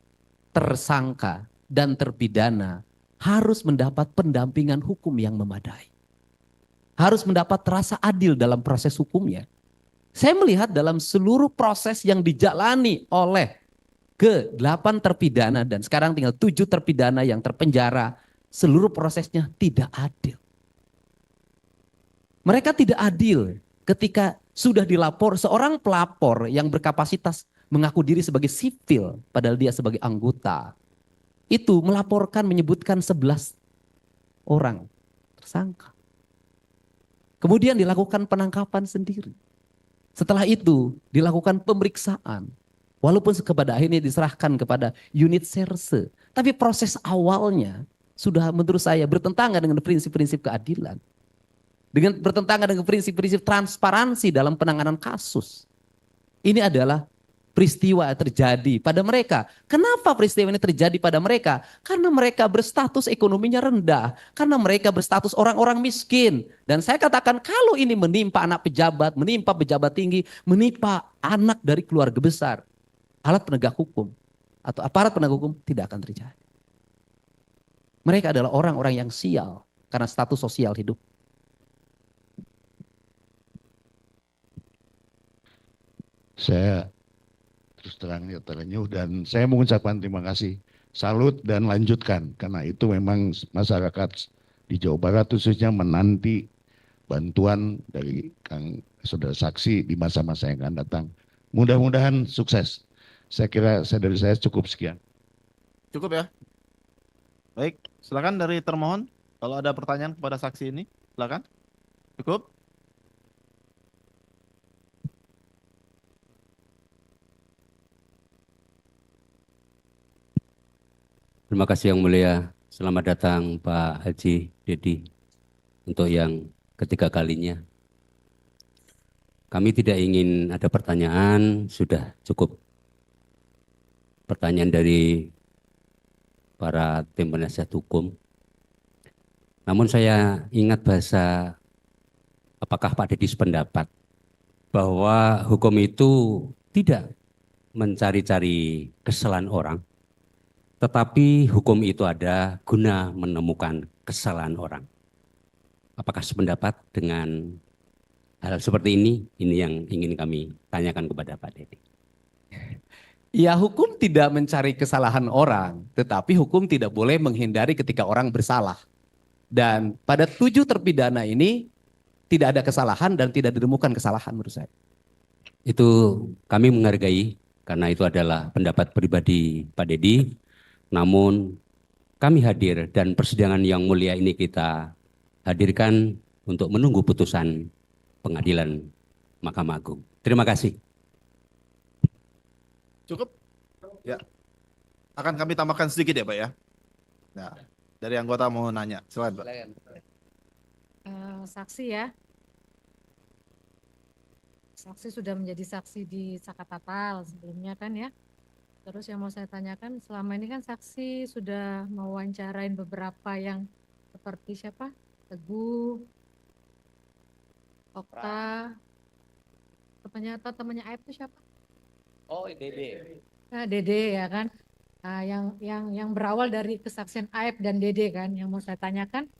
tersangka dan terpidana harus mendapat pendampingan hukum yang memadai. Harus mendapat rasa adil dalam proses hukumnya. Saya melihat dalam seluruh proses yang dijalani oleh ke-8 terpidana dan sekarang tinggal 7 terpidana yang terpenjara, seluruh prosesnya tidak adil. Mereka tidak adil ketika sudah dilapor seorang pelapor yang berkapasitas mengaku diri sebagai sipil padahal dia sebagai anggota. Itu melaporkan menyebutkan 11 orang tersangka. Kemudian dilakukan penangkapan sendiri. Setelah itu dilakukan pemeriksaan. Walaupun kepada akhirnya diserahkan kepada unit serse. Tapi proses awalnya sudah menurut saya bertentangan dengan prinsip-prinsip keadilan. Dengan bertentangan dengan prinsip-prinsip transparansi dalam penanganan kasus. Ini adalah peristiwa terjadi pada mereka. Kenapa peristiwa ini terjadi pada mereka? Karena mereka berstatus ekonominya rendah. Karena mereka berstatus orang-orang miskin. Dan saya katakan kalau ini menimpa anak pejabat, menimpa pejabat tinggi, menimpa anak dari keluarga besar, alat penegak hukum, atau aparat penegak hukum tidak akan terjadi. Mereka adalah orang-orang yang sial karena status sosial hidup. Saya terus terang ya terenyuh dan saya mengucapkan terima kasih. Salut dan lanjutkan karena itu memang masyarakat di Jawa Barat khususnya menanti bantuan dari Kang Saudara Saksi di masa-masa yang akan datang. Mudah-mudahan sukses. Saya kira dari saya cukup sekian. Cukup ya? Baik, silakan dari termohon. Kalau ada pertanyaan kepada saksi ini, silakan. Cukup? Terima kasih Yang Mulia. Selamat datang Pak Haji Dedi untuk yang ketiga kalinya. Kami tidak ingin ada pertanyaan, sudah cukup pertanyaan dari para tim penasihat hukum. Namun saya ingat bahasa, apakah Pak Dedi sependapat bahwa hukum itu tidak mencari-cari kesalahan orang, tetapi hukum itu ada guna menemukan kesalahan orang. Apakah sependapat dengan hal seperti ini? Ini yang ingin kami tanyakan kepada Pak Dedi. Ya, hukum tidak mencari kesalahan orang, tetapi hukum tidak boleh menghindari ketika orang bersalah. Dan pada 7 terpidana ini tidak ada kesalahan dan tidak ditemukan kesalahan menurut saya. Itu kami menghargai karena itu adalah pendapat pribadi Pak Dedi. Namun kami hadir dan persidangan yang mulia ini kita hadirkan untuk menunggu putusan pengadilan Mahkamah Agung. Terima kasih. Cukup? Ya. Akan kami tambahkan sedikit ya Pak ya. Nah, dari anggota mau nanya. Silakan Pak. Saksi ya. Saksi sudah menjadi saksi di Sakatatal sebelumnya kan ya. Terus yang mau saya tanyakan, selama ini kan saksi sudah mewawancarain beberapa yang seperti siapa? Teguh, Okta, temannya Aib itu siapa? Oh, Dede. Nah, Dede ya kan. Nah, yang berawal dari kesaksian Aib dan Dede kan, yang mau saya tanyakan,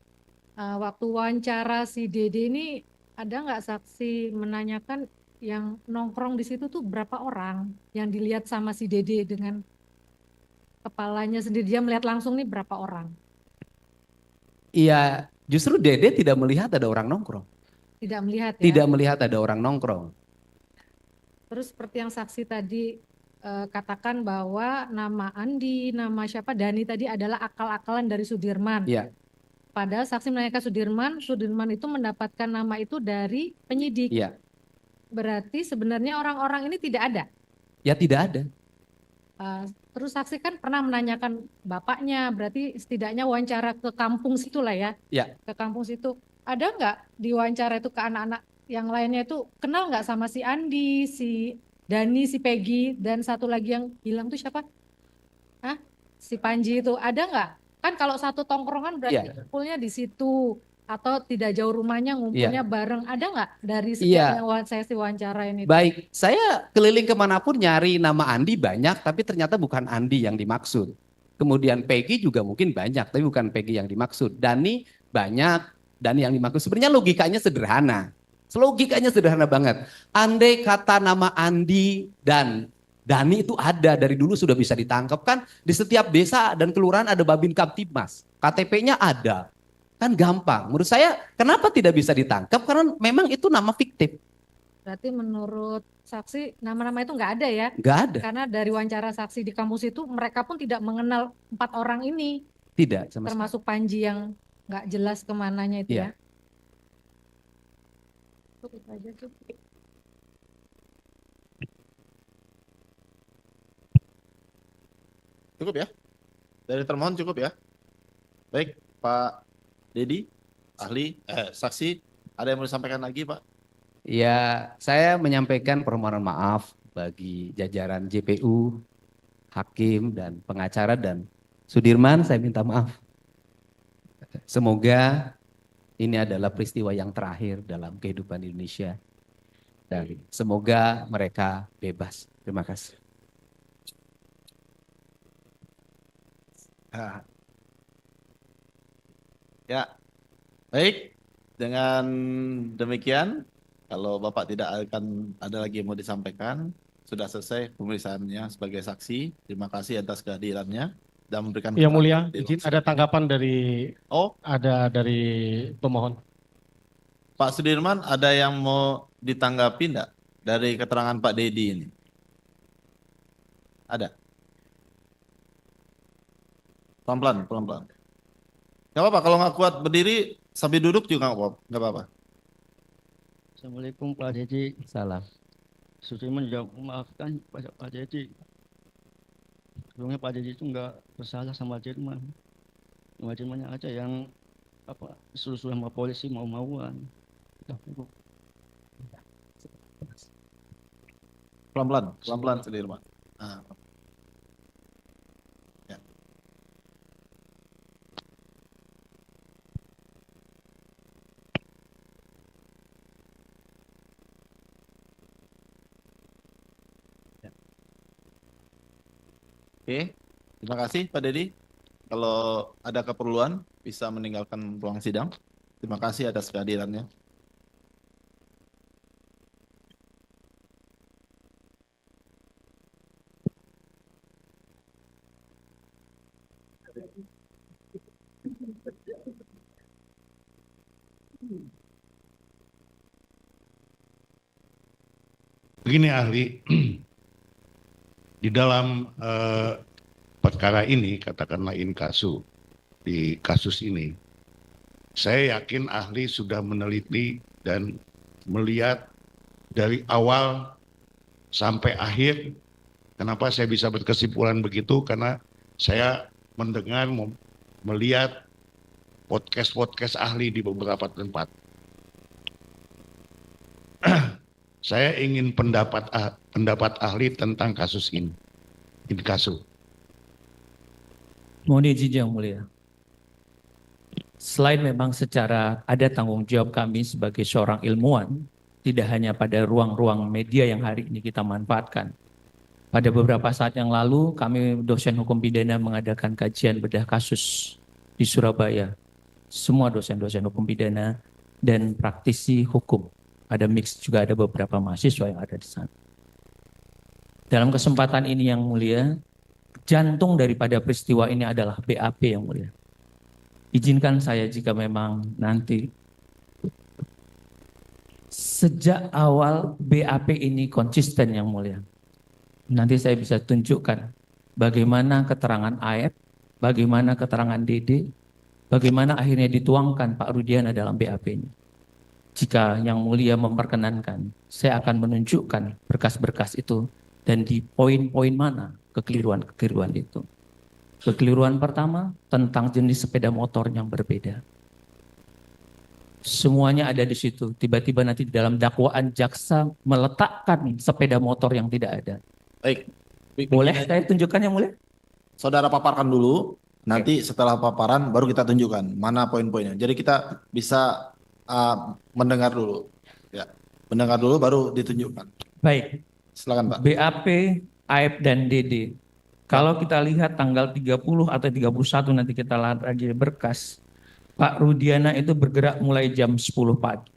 waktu wawancara si Dede ini ada nggak saksi menanyakan yang nongkrong di situ tuh berapa orang yang dilihat sama si Dede dengan kepalanya sendiri, dia melihat langsung nih berapa orang? Iya, justru Dede tidak melihat ada orang nongkrong. Tidak melihat ya. Tidak melihat ada orang nongkrong. Terus seperti yang saksi tadi katakan bahwa nama Andi, nama siapa Dani tadi adalah akal-akalan dari Sudirman. Iya. Padahal saksi menanyakan Sudirman itu mendapatkan nama itu dari penyidik. Iya. Berarti sebenarnya orang-orang ini tidak ada. Ya tidak ada. Terus saksi kan pernah menanyakan bapaknya, berarti setidaknya wawancara ke kampung situ lah ya. Ya. Ke kampung situ. Ada nggak di wawancara itu ke anak-anak yang lainnya itu kenal nggak sama si Andi, si Dani, si Peggy, dan satu lagi yang hilang tuh siapa? Hah? Si Panji itu ada nggak? Kan kalau satu tongkrongan berarti kumpulnya di situ atau tidak jauh rumahnya ngumpulnya bareng. Ada nggak dari sekian yang saya wawancara ini? Baik, saya keliling kemanapun nyari nama Andi banyak, tapi ternyata bukan Andi yang dimaksud. Kemudian Peggy juga mungkin banyak, tapi bukan Peggy yang dimaksud. Dani banyak, Dani yang dimaksud. Sebenarnya logikanya sederhana. Logikanya sederhana banget. Andai kata nama Andi dan Dani itu ada dari dulu sudah bisa ditangkap kan, di setiap desa dan kelurahan ada Babin Kamtibmas. KTP-nya ada. Kan gampang. Menurut saya kenapa tidak bisa ditangkap? Karena memang itu nama fiktif. Berarti menurut saksi nama-nama itu nggak ada ya? Nggak ada. Karena dari wawancara saksi di kampus itu mereka pun tidak mengenal 4 orang ini. Tidak. Termasuk Panji yang nggak jelas kemananya itu ya. Cukup aja tuh. Cukup ya? Dari termohon cukup ya? Baik, Pak Dedi, ahli, saksi, ada yang mau disampaikan lagi Pak? Ya, saya menyampaikan permohonan maaf bagi jajaran JPU, hakim dan pengacara dan Sudirman, saya minta maaf. Semoga ini adalah peristiwa yang terakhir dalam kehidupan Indonesia. Dan semoga mereka bebas. Terima kasih. Ya, baik. Dengan demikian, kalau Bapak tidak akan ada lagi yang mau disampaikan, sudah selesai pemeriksaannya sebagai saksi. Terima kasih atas kehadirannya dan memberikan Yang mulia, keterangan di izin ruang ada sidang. tanggapan dari Oh, pemohon. Pak Sudirman, ada yang mau ditanggapi enggak dari keterangan Pak Dedi ini? Ada? Pelan-pelan, pelan-pelan. Nggak apa-apa, kalau nggak kuat berdiri, sambil duduk juga nggak apa-apa. Assalamualaikum Pak Dedi. Salam. Sudirman juga memaafkan Pak Dedi. Sebelumnya Pak Dedi itu nggak bersalah sama Dirman. Cuma Dirmannya aja yang suruh-suruh sama polisi mau-mauan. Pelan-pelan, pelan-pelan Sudirman. Nah. Ya. Ya. Oke, terima kasih Pak Dedi. Kalau ada keperluan bisa meninggalkan ruang sidang. Terima kasih atas kehadirannya. Begini ahli, di dalam perkara ini, katakanlah inkasu, di kasus ini, saya yakin ahli sudah meneliti dan melihat dari awal sampai akhir. Kenapa saya bisa berkesimpulan begitu? Karena saya mendengar, melihat podcast-podcast ahli di beberapa tempat. Saya ingin pendapat ahli tentang kasus ini, inkasu. Mohon izin yang mulia. Selain memang secara ada tanggung jawab kami sebagai seorang ilmuwan, tidak hanya pada ruang-ruang media yang hari ini kita manfaatkan. Pada beberapa saat yang lalu, kami dosen hukum pidana mengadakan kajian bedah kasus di Surabaya. Semua dosen-dosen hukum pidana dan praktisi hukum. Ada mix juga, ada beberapa mahasiswa yang ada di sana. Dalam kesempatan ini yang mulia, jantung daripada peristiwa ini adalah BAP yang mulia. Izinkan saya jika memang nanti sejak awal BAP ini konsisten yang mulia. Nanti saya bisa tunjukkan bagaimana keterangan AF, bagaimana keterangan DD, bagaimana akhirnya dituangkan Pak Rudiana dalam BAP ini. Jika yang mulia memperkenankan, saya akan menunjukkan berkas-berkas itu dan di poin-poin mana kekeliruan-kekeliruan itu. Kekeliruan pertama tentang jenis sepeda motor yang berbeda. Semuanya ada di situ. Tiba-tiba nanti di dalam dakwaan jaksa meletakkan sepeda motor yang tidak ada. Baik. Boleh saya tunjukkan yang mulia? Saudara paparkan dulu, nanti setelah paparan baru kita tunjukkan mana poin-poinnya. Jadi kita bisa mendengar dulu. Ya, mendengar dulu baru ditunjukkan. Baik. Silakan Pak. BAP, AF dan DD. Kalau kita lihat tanggal 30 atau 31 nanti kita lihat lagi berkas. Pak Rudiana itu bergerak mulai jam 10 pagi.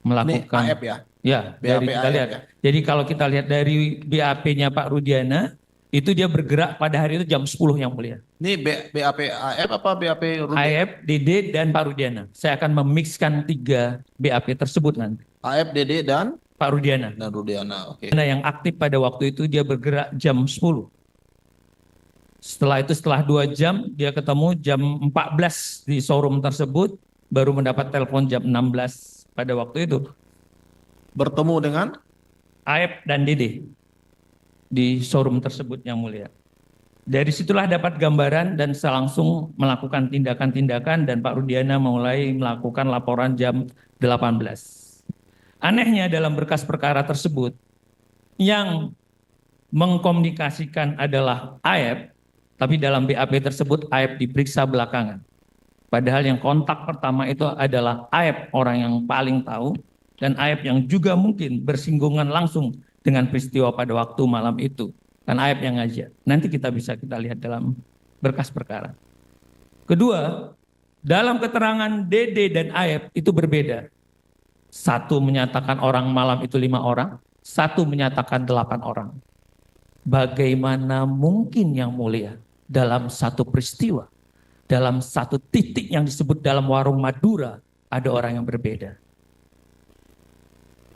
Melakukan Ini AF ya? Ya, dari BAP kita AF lihat. ya? Jadi kalau kita lihat dari BAP-nya Pak Rudiana, itu dia bergerak pada hari itu jam 10 yang mulia. Ini BAP AF apa BAP Rudiana? AF, DD, dan Pak Rudiana. Saya akan memixkan 3 BAP tersebut nanti. AF, DD, dan Pak Rudiana. Rudiana. Oke. Yang aktif pada waktu itu dia bergerak jam 10. Setelah itu setelah 2 jam dia ketemu jam 14 di showroom tersebut, baru mendapat telepon jam 16 pada waktu itu. Bertemu dengan AF dan DD di showroom tersebut yang mulia. Dari situlah dapat gambaran dan saya langsung melakukan tindakan-tindakan dan Pak Rudiana mulai melakukan laporan jam 18. Anehnya dalam berkas perkara tersebut yang mengkomunikasikan adalah AF, tapi dalam BAP tersebut AF diperiksa belakangan. Padahal yang kontak pertama itu adalah AF, orang yang paling tahu, dan AF yang juga mungkin bersinggungan langsung dengan peristiwa pada waktu malam itu. Kan AF yang ngajak. Nanti kita bisa lihat dalam berkas perkara. Kedua, dalam keterangan Dede dan Aep itu berbeda. Satu menyatakan orang malam itu 5 orang, satu menyatakan 8 orang. Bagaimana mungkin yang mulia dalam satu peristiwa, dalam satu titik yang disebut dalam warung Madura, ada orang yang berbeda.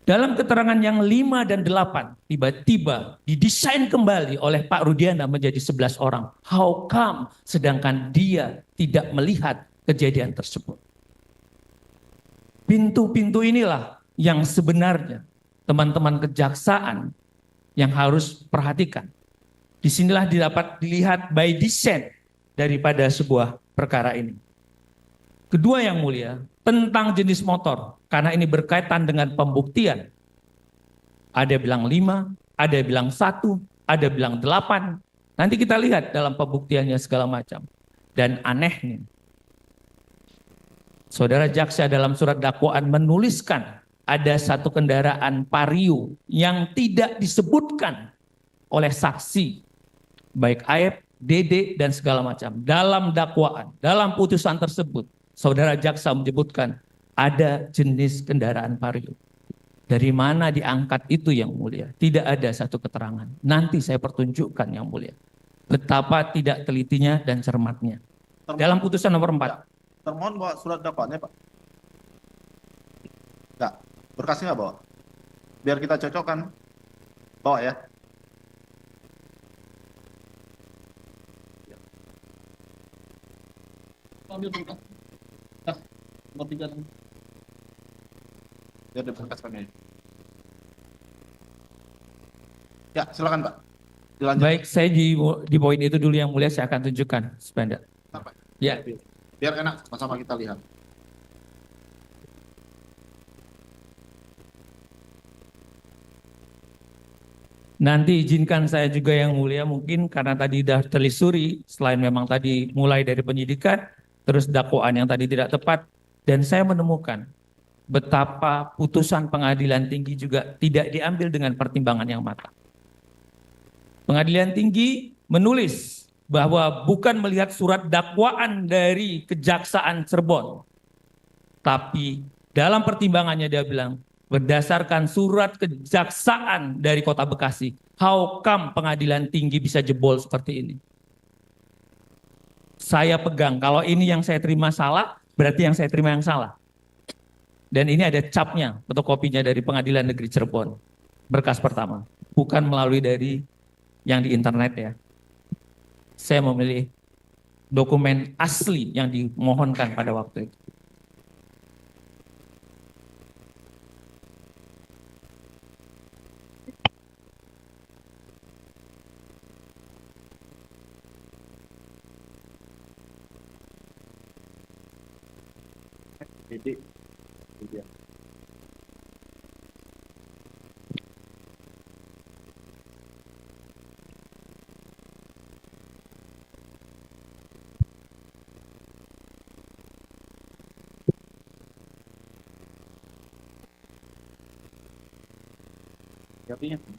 Dalam keterangan yang 5 dan 8, tiba-tiba didesain kembali oleh Pak Rudiana menjadi 11 orang. How come? Sedangkan dia tidak melihat kejadian tersebut. Pintu-pintu inilah yang sebenarnya teman-teman kejaksaan yang harus perhatikan. Disinilah dapat dilihat by design daripada sebuah perkara ini. Kedua yang mulia, tentang jenis motor. Karena ini berkaitan dengan pembuktian. Ada yang bilang 5, ada yang bilang 1, ada yang bilang 8. Nanti kita lihat dalam pembuktiannya segala macam. Dan anehnya, Saudara jaksa dalam surat dakwaan menuliskan ada satu kendaraan Vario yang tidak disebutkan oleh saksi. Baik Aep, Dede, dan segala macam. Dalam dakwaan, dalam putusan tersebut, Saudara jaksa menyebutkan ada jenis kendaraan Vario. Dari mana diangkat itu yang mulia? Tidak ada satu keterangan. Nanti saya pertunjukkan yang mulia. Betapa tidak telitinya dan cermatnya. Dalam putusan nomor 4. Termohon bawa surat dakwaannya, Pak. Enggak, berkasnya nggak bawa. Biar kita cocokkan. Bawa ya. Ambil berkas. Nomor 3. Biar diberkaskan ya. Ya, silakan Pak. Dilanjut. Baik, saya di poin itu dulu yang mulia saya akan tunjukkan. Sepeda. Apa? Ya. Biar enak, sama-sama kita lihat. Nanti izinkan saya juga yang mulia mungkin karena tadi sudah telisuri, selain memang tadi mulai dari penyidikan, terus dakwaan yang tadi tidak tepat, dan saya menemukan betapa putusan pengadilan tinggi juga tidak diambil dengan pertimbangan yang matang. Pengadilan tinggi menulis bahwa bukan melihat surat dakwaan dari Kejaksaan Cirebon, tapi dalam pertimbangannya dia bilang, berdasarkan surat kejaksaan dari Kota Bekasi, how come pengadilan tinggi bisa jebol seperti ini? Saya pegang, kalau ini yang saya terima salah, berarti yang saya terima yang salah. Dan ini ada capnya, fotokopinya dari Pengadilan Negeri Cirebon. Berkas pertama, bukan melalui dari yang di internet ya. Saya memilih dokumen asli yang dimohonkan pada waktu itu. Jadi,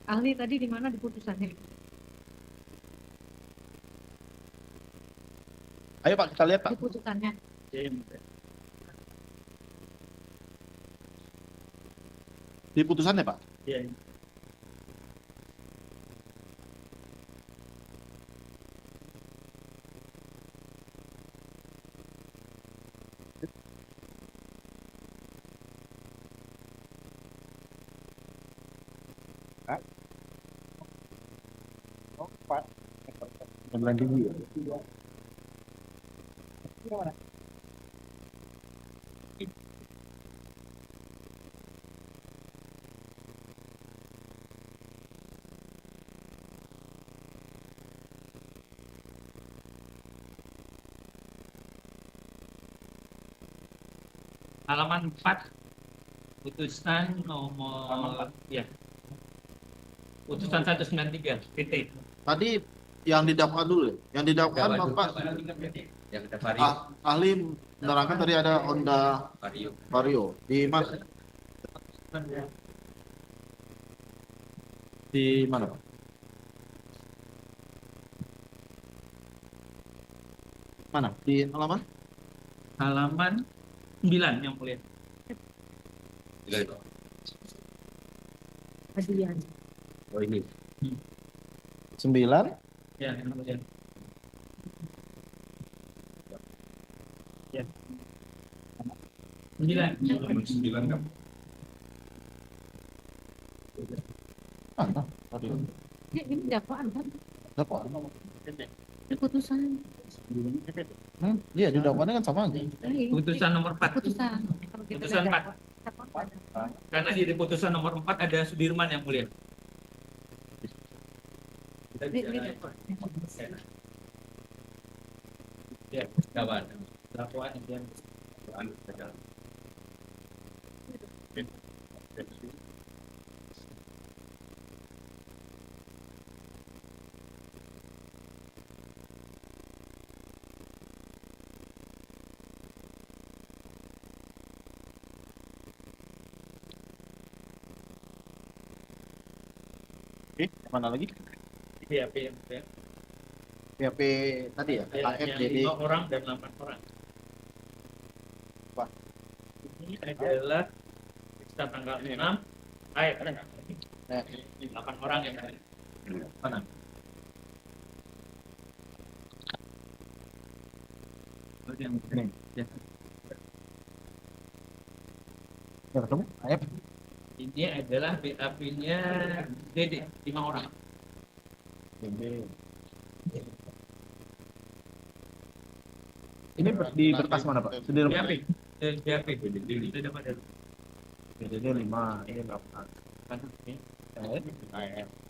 Ahli tadi di mana di putusannya? ayo Pak, kita lihat Pak. Di putusannya. Di putusannya Pak. Halaman 4, putusan nomor ya. Putusan 193, titik. Tadi yang didakwa dulu, yang didakwakan Bapak Yang ada Vario. ahli menerangkan tadi ada Honda Vario. Di mana? Di mana Pak? Mana? Di halaman? Halaman 9 yang mulia. Oh ini. 9. Ya, yang mulia. Ya. 9. Ini dakwaan kan? Dakwaan. Ini putusan. Iya, di dakwaannya kan sama aja. Putusan nomor 4. Putusan. Kalau kita Putusan nggak 4. dakwaan. Karena di putusan nomor 4 ada Sudirman yang mulia. Ya, dakwaan. Dakwaan yang Oke, mana lagi? PHP yang mulia. PHP tadi ya? AF Yang jadi 5 orang dan 8 orang. Wah. Ini adalah kita tanggal 6. Ayo, ada nggak? Nah, 8 orang yang ada. mana? Yang Ini. ya. Ya, ketemu? AF. Ini adalah BAP-nya Dede, 5 orang. Ini di berkas mana Pak? Sudirman. BAP. BAP. Itu dapat dari Jadi 5, ini berapa? kan ini.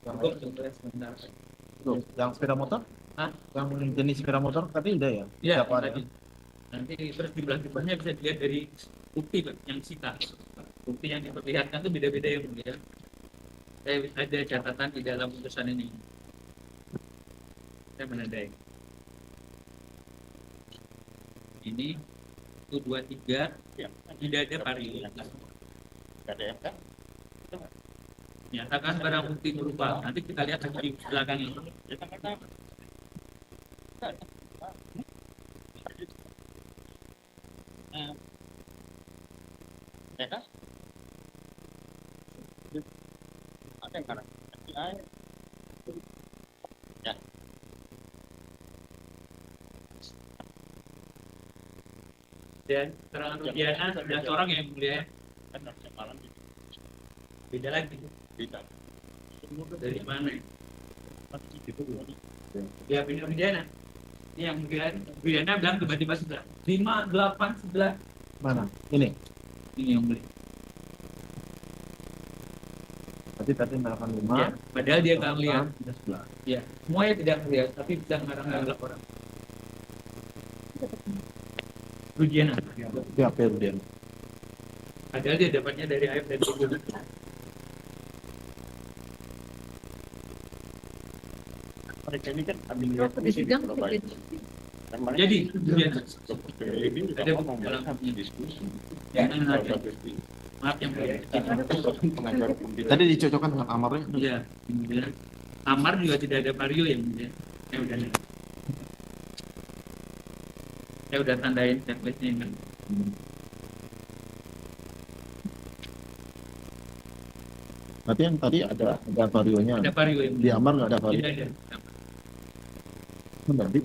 Yang Sebentar. Tuh, yang sepeda motor? Hah? Yang jenis sepeda motor tadi udah ya? Ya, Dakwaan tadi. Nanti terus jumlah-jumlahnya bisa dilihat dari bukti Pak, yang sita. Bukti yang diperlihatkan itu beda-beda yang mulia. Saya ada catatan di dalam putusan ini. Saya menandai. Ini 123 tidak ada vario. Nyatakan barang bukti berupa. Nanti kita lihat di belakang ini. Dan keterangan Rudiana 11 orang yang mulia. Beda lagi. Dari mana? Ya, pindah Rudiana. Ini yang mulia. Rudiana bilang tiba-tiba 11. 5, 8, 11. Mana? Ini. Ini yang mulia. Berarti tadi melakukan 5. Ya, padahal dia nggak melihat. 11. Ya, semuanya tidak melihat, tapi bisa ngarang-ngarang orang. Rudiana. PHP Rudian. Padahal dia dapatnya dari AF dan Ibu. Di sidang Jadi, Rudiana. Ada bukti dalam diskusi. Maaf yang mulia. Tadi dicocokkan dengan amarnya. Iya, kemudian Amar juga tidak ada vario yang mulia. Saya udah tandain template-nya kan. Berarti yang tadi ada varionya. Ada vario yang Di amar nggak ada vario. tidak ada. Berarti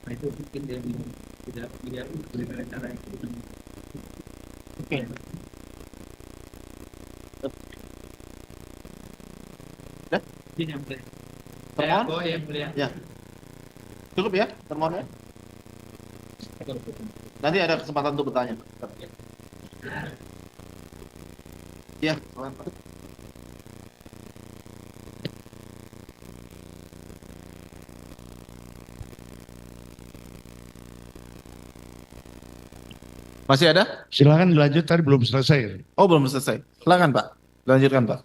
Nah, itu mungkin dia tidak melihat bagaimana cara itu. oke. Ini yang mulia. Termohon? Oh, yang mulia. Ya. Cukup ya termohon ya? Nanti ada kesempatan untuk bertanya. Ya, silakan, Pak. Masih ada? Silakan dilanjut, tadi belum selesai. Oh, belum selesai. Silakan, Pak. Lanjutkan, Pak.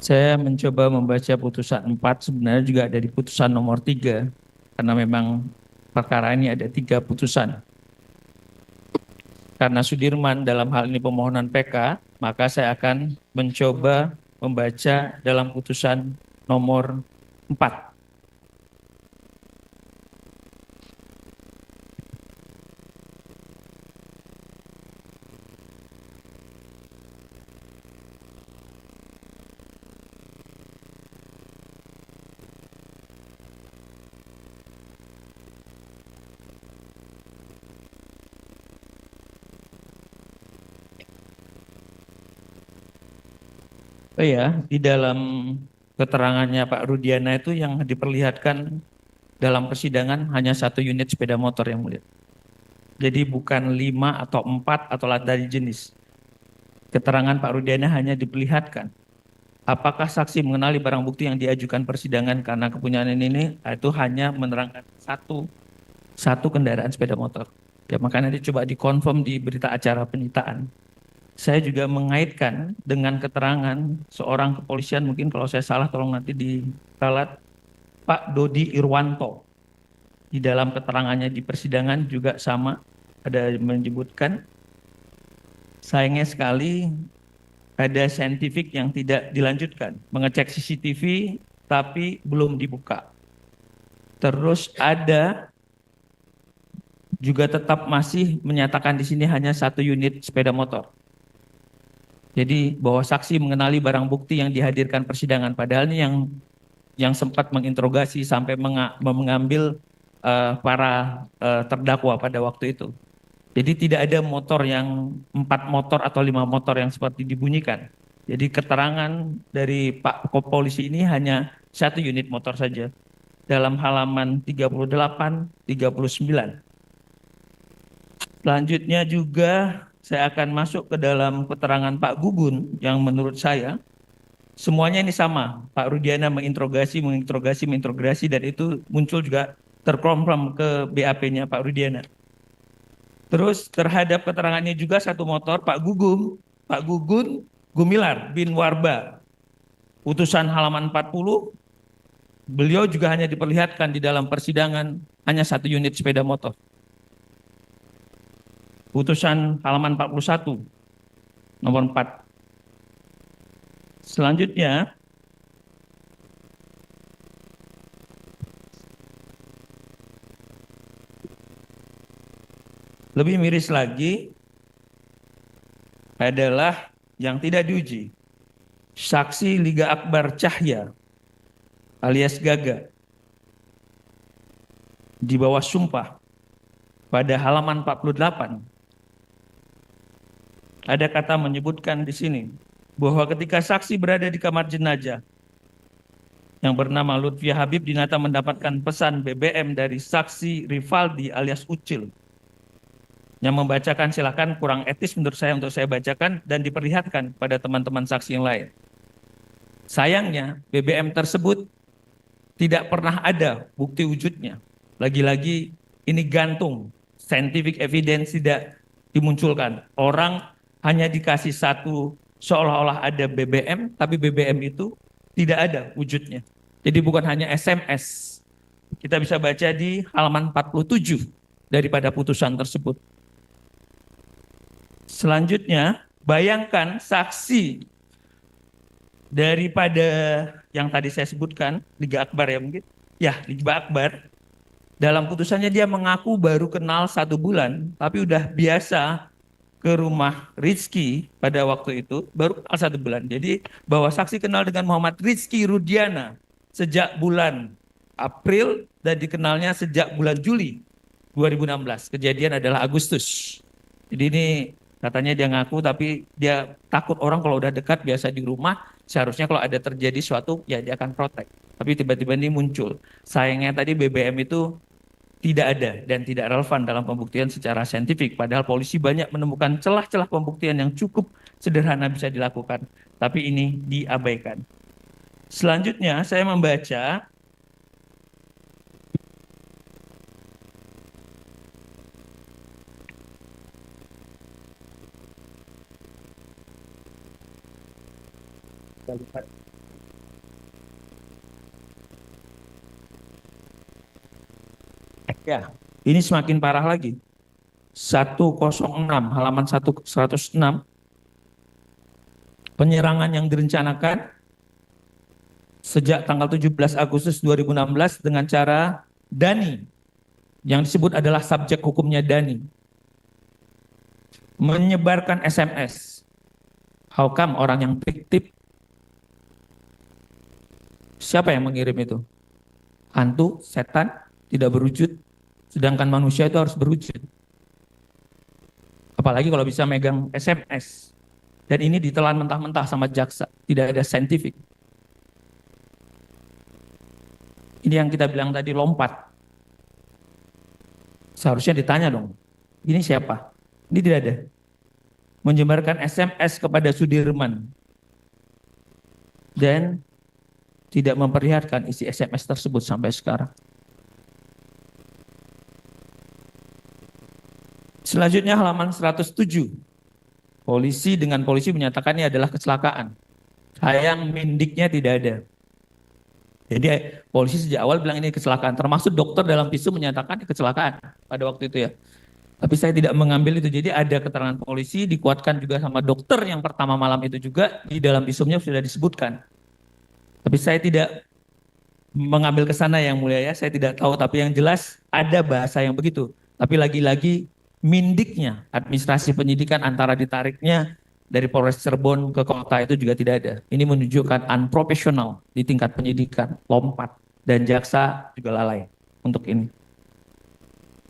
Saya mencoba membaca putusan 4, sebenarnya juga ada di putusan nomor 3, karena memang perkara ini ada 3 putusan. karena Sudirman dalam hal ini pemohonan PK, maka saya akan mencoba membaca dalam putusan nomor 4. Oh ya, di dalam keterangannya Pak Rudiana itu yang diperlihatkan dalam persidangan hanya 1 unit sepeda motor yang mulia. Jadi bukan 5 atau 4 atau dari jenis. Keterangan Pak Rudiana hanya diperlihatkan. Apakah saksi mengenali barang bukti yang diajukan persidangan karena kepunyaan ini itu hanya menerangkan satu kendaraan sepeda motor. Ya makanya dicoba dikonfirm di berita acara penyitaan. Saya juga mengaitkan dengan keterangan seorang kepolisian, mungkin kalau saya salah tolong nanti diralat, Pak Dodi Irwanto. Di dalam keterangannya di persidangan juga sama, ada menyebutkan, sayangnya sekali ada saintifik yang tidak dilanjutkan, mengecek CCTV tapi belum dibuka. Terus ada juga tetap masih menyatakan di sini hanya 1 unit sepeda motor. Jadi bahwa saksi mengenali barang bukti yang dihadirkan persidangan, padahal ini yang sempat menginterogasi sampai mengambil para terdakwa pada waktu itu. Jadi tidak ada motor yang 4 motor atau 5 motor yang seperti dibunyikan. Jadi keterangan dari Pak Polisi ini hanya 1 unit motor saja. Dalam halaman 38, 39. Selanjutnya juga saya akan masuk ke dalam keterangan Pak Gugun yang menurut saya semuanya ini sama. Pak Rudiana menginterogasi dan itu muncul juga terkonfirm ke BAP-nya Pak Rudiana. Terus terhadap keterangannya juga 1 motor Pak Gugun Gumilar bin Warba. Putusan halaman 40, beliau juga hanya diperlihatkan di dalam persidangan hanya 1 unit sepeda motor. Putusan halaman 41, nomor 4. Selanjutnya, lebih miris lagi adalah yang tidak diuji. Saksi Liga Akbar Cahya alias Gaga di bawah sumpah pada halaman 48. Ada kata menyebutkan di sini bahwa ketika saksi berada di kamar jenazah yang bernama Lutfia Habib Dinata mendapatkan pesan BBM dari saksi Rivaldi alias Ucil yang membacakan, silakan, kurang etis menurut saya untuk saya bacakan dan diperlihatkan pada teman-teman saksi yang lain. Sayangnya BBM tersebut tidak pernah ada bukti wujudnya. Lagi-lagi ini gantung, scientific evidence tidak dimunculkan. Orang hanya dikasih 1 seolah-olah ada BBM, tapi BBM itu tidak ada wujudnya. Jadi bukan hanya SMS. Kita bisa baca di halaman 47 daripada putusan tersebut. Selanjutnya, bayangkan saksi daripada yang tadi saya sebutkan, Liga Akbar ya mungkin. Ya, Liga Akbar. Dalam putusannya dia mengaku baru kenal 1 bulan, tapi udah biasa ke rumah Rizky pada waktu itu, baru kenal 1 bulan. Jadi bahwa saksi kenal dengan Muhammad Rizky Rudiana sejak bulan April dan dikenalnya sejak bulan Juli 2016. Kejadian adalah Agustus. Jadi ini katanya dia ngaku tapi dia takut orang kalau udah dekat biasa di rumah, seharusnya kalau ada terjadi suatu ya dia akan protek. Tapi tiba-tiba ini muncul. Sayangnya tadi BBM itu tidak ada dan tidak relevan dalam pembuktian secara saintifik. Padahal polisi banyak menemukan celah-celah pembuktian yang cukup sederhana bisa dilakukan. Tapi ini diabaikan. Selanjutnya saya membaca ya, ini semakin parah lagi. 106 halaman 106, penyerangan yang direncanakan sejak tanggal 17 Agustus 2016 dengan cara Dani, yang disebut adalah subjek hukumnya Dani, menyebarkan SMS. How come orang yang fiktif? Siapa yang mengirim itu? Hantu, setan, tidak berwujud, sedangkan manusia itu harus berwujud. Apalagi kalau bisa megang SMS. Dan ini ditelan mentah-mentah sama jaksa, tidak ada saintifik. Ini yang kita bilang tadi, lompat. Seharusnya ditanya dong, ini siapa? Ini tidak ada. Menyebarkan SMS kepada Sudirman dan tidak memperlihatkan isi SMS tersebut sampai sekarang. Selanjutnya halaman 107. Polisi menyatakan ini adalah kecelakaan. Sayang mendiknya tidak ada. Jadi polisi sejak awal bilang ini kecelakaan. Termasuk dokter dalam visum menyatakan ini kecelakaan pada waktu itu ya. Tapi saya tidak mengambil itu. Jadi ada keterangan polisi, dikuatkan juga sama dokter yang pertama malam itu juga. Di dalam visumnya sudah disebutkan. Tapi saya tidak mengambil ke sana yang mulia ya. Saya tidak tahu. Tapi yang jelas ada bahasa yang begitu. Tapi lagi-lagi mindiknya, administrasi penyidikan antara ditariknya dari Polres Cirebon ke kota itu juga tidak ada. Ini menunjukkan unprofesional di tingkat penyidikan, lompat, dan jaksa juga lalai untuk ini.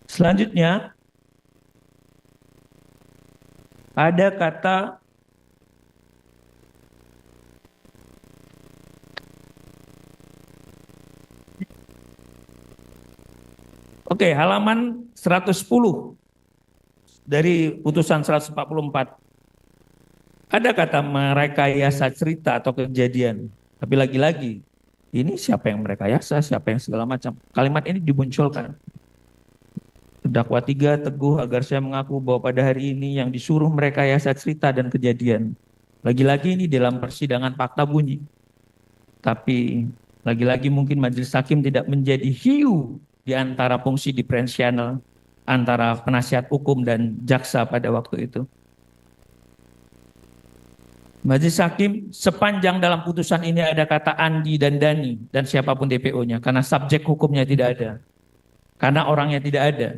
Selanjutnya, ada kata halaman 110 dari putusan 144. Ada kata merekayasa cerita atau kejadian. Tapi lagi-lagi, ini siapa yang merekayasa, siapa yang segala macam. Kalimat ini dimunculkan. Terdakwa 3 teguh agar saya mengaku bahwa pada hari ini yang disuruh merekayasa cerita dan kejadian. Lagi-lagi ini dalam persidangan fakta bunyi. Tapi lagi-lagi mungkin majelis hakim tidak menjadi hiu di antara fungsi diferensial antara penasihat hukum dan jaksa pada waktu itu. Majelis hakim sepanjang dalam putusan ini ada kata Andi dan Dani dan siapapun DPO-nya, karena subjek hukumnya tidak ada, karena orangnya tidak ada,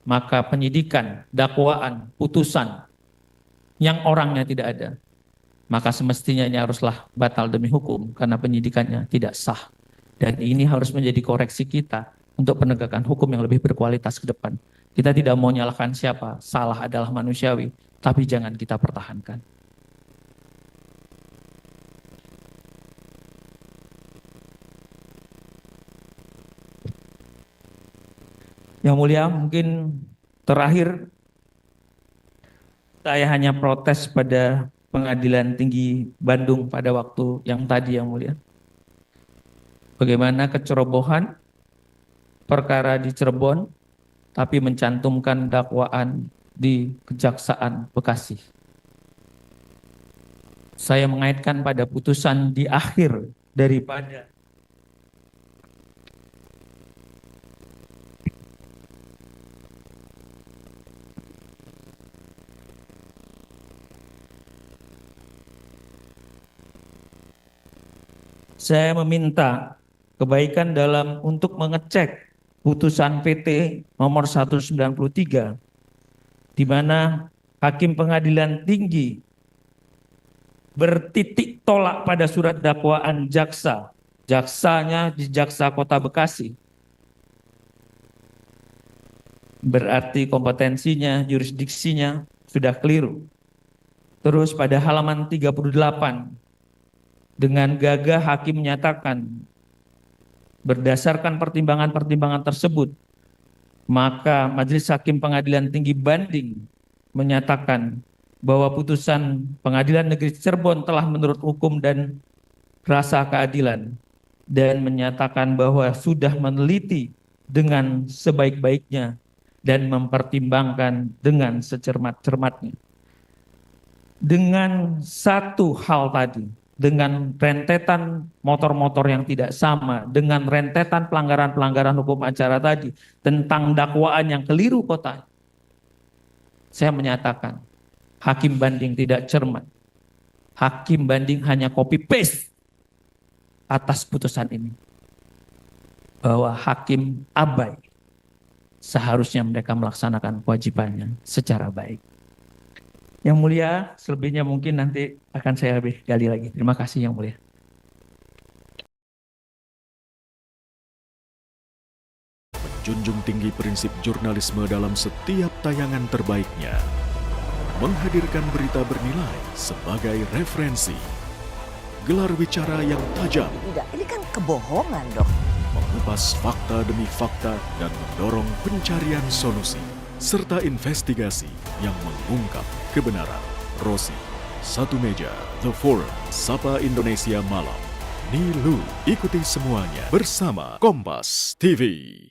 maka penyidikan, dakwaan, putusan yang orangnya tidak ada, maka semestinya ini haruslah batal demi hukum karena penyidikannya tidak sah. Dan ini harus menjadi koreksi kita untuk penegakan hukum yang lebih berkualitas ke depan. Kita tidak mau nyalahkan siapa, salah adalah manusiawi, tapi jangan kita pertahankan. Yang mulia, mungkin terakhir saya hanya protes pada Pengadilan Tinggi Bandung pada waktu yang tadi, yang mulia. Bagaimana kecerobohan perkara di Cirebon, tapi mencantumkan dakwaan di Kejaksaan Bekasi. Saya mengaitkan pada putusan di akhir daripada saya meminta kebaikan dalam untuk mengecek putusan PT nomor 193 di mana Hakim Pengadilan Tinggi bertitik tolak pada surat dakwaan jaksa. Jaksanya di Jaksa Kota Bekasi. Berarti kompetensinya, jurisdiksinya sudah keliru. Terus pada halaman 38 dengan gagah hakim menyatakan berdasarkan pertimbangan-pertimbangan tersebut, maka Majelis Hakim Pengadilan Tinggi Banding menyatakan bahwa putusan Pengadilan Negeri Cirebon telah menurut hukum dan rasa keadilan dan menyatakan bahwa sudah meneliti dengan sebaik-baiknya dan mempertimbangkan dengan secermat-cermatnya. Dengan satu hal tadi, dengan rentetan motor-motor yang tidak sama, dengan rentetan pelanggaran-pelanggaran hukum acara tadi, tentang dakwaan yang keliru kota, saya menyatakan hakim banding tidak cermat. Hakim banding hanya copy paste atas putusan ini. Bahwa hakim abai. Seharusnya mereka melaksanakan kewajibannya secara baik. Yang mulia, selebihnya mungkin nanti akan saya lebih gali lagi. Terima kasih yang mulia. Menjunjung tinggi prinsip jurnalisme dalam setiap tayangan terbaiknya. Menghadirkan berita bernilai sebagai referensi. Gelar bicara yang tajam. Tidak, ini kan kebohongan dok. Mengupas fakta demi fakta dan mendorong pencarian solusi. Serta investigasi yang mengungkap kebenaran. Rosi, Satu Meja, The Forum, Sapa Indonesia Malam. Nilu, ikuti semuanya bersama Kompas TV.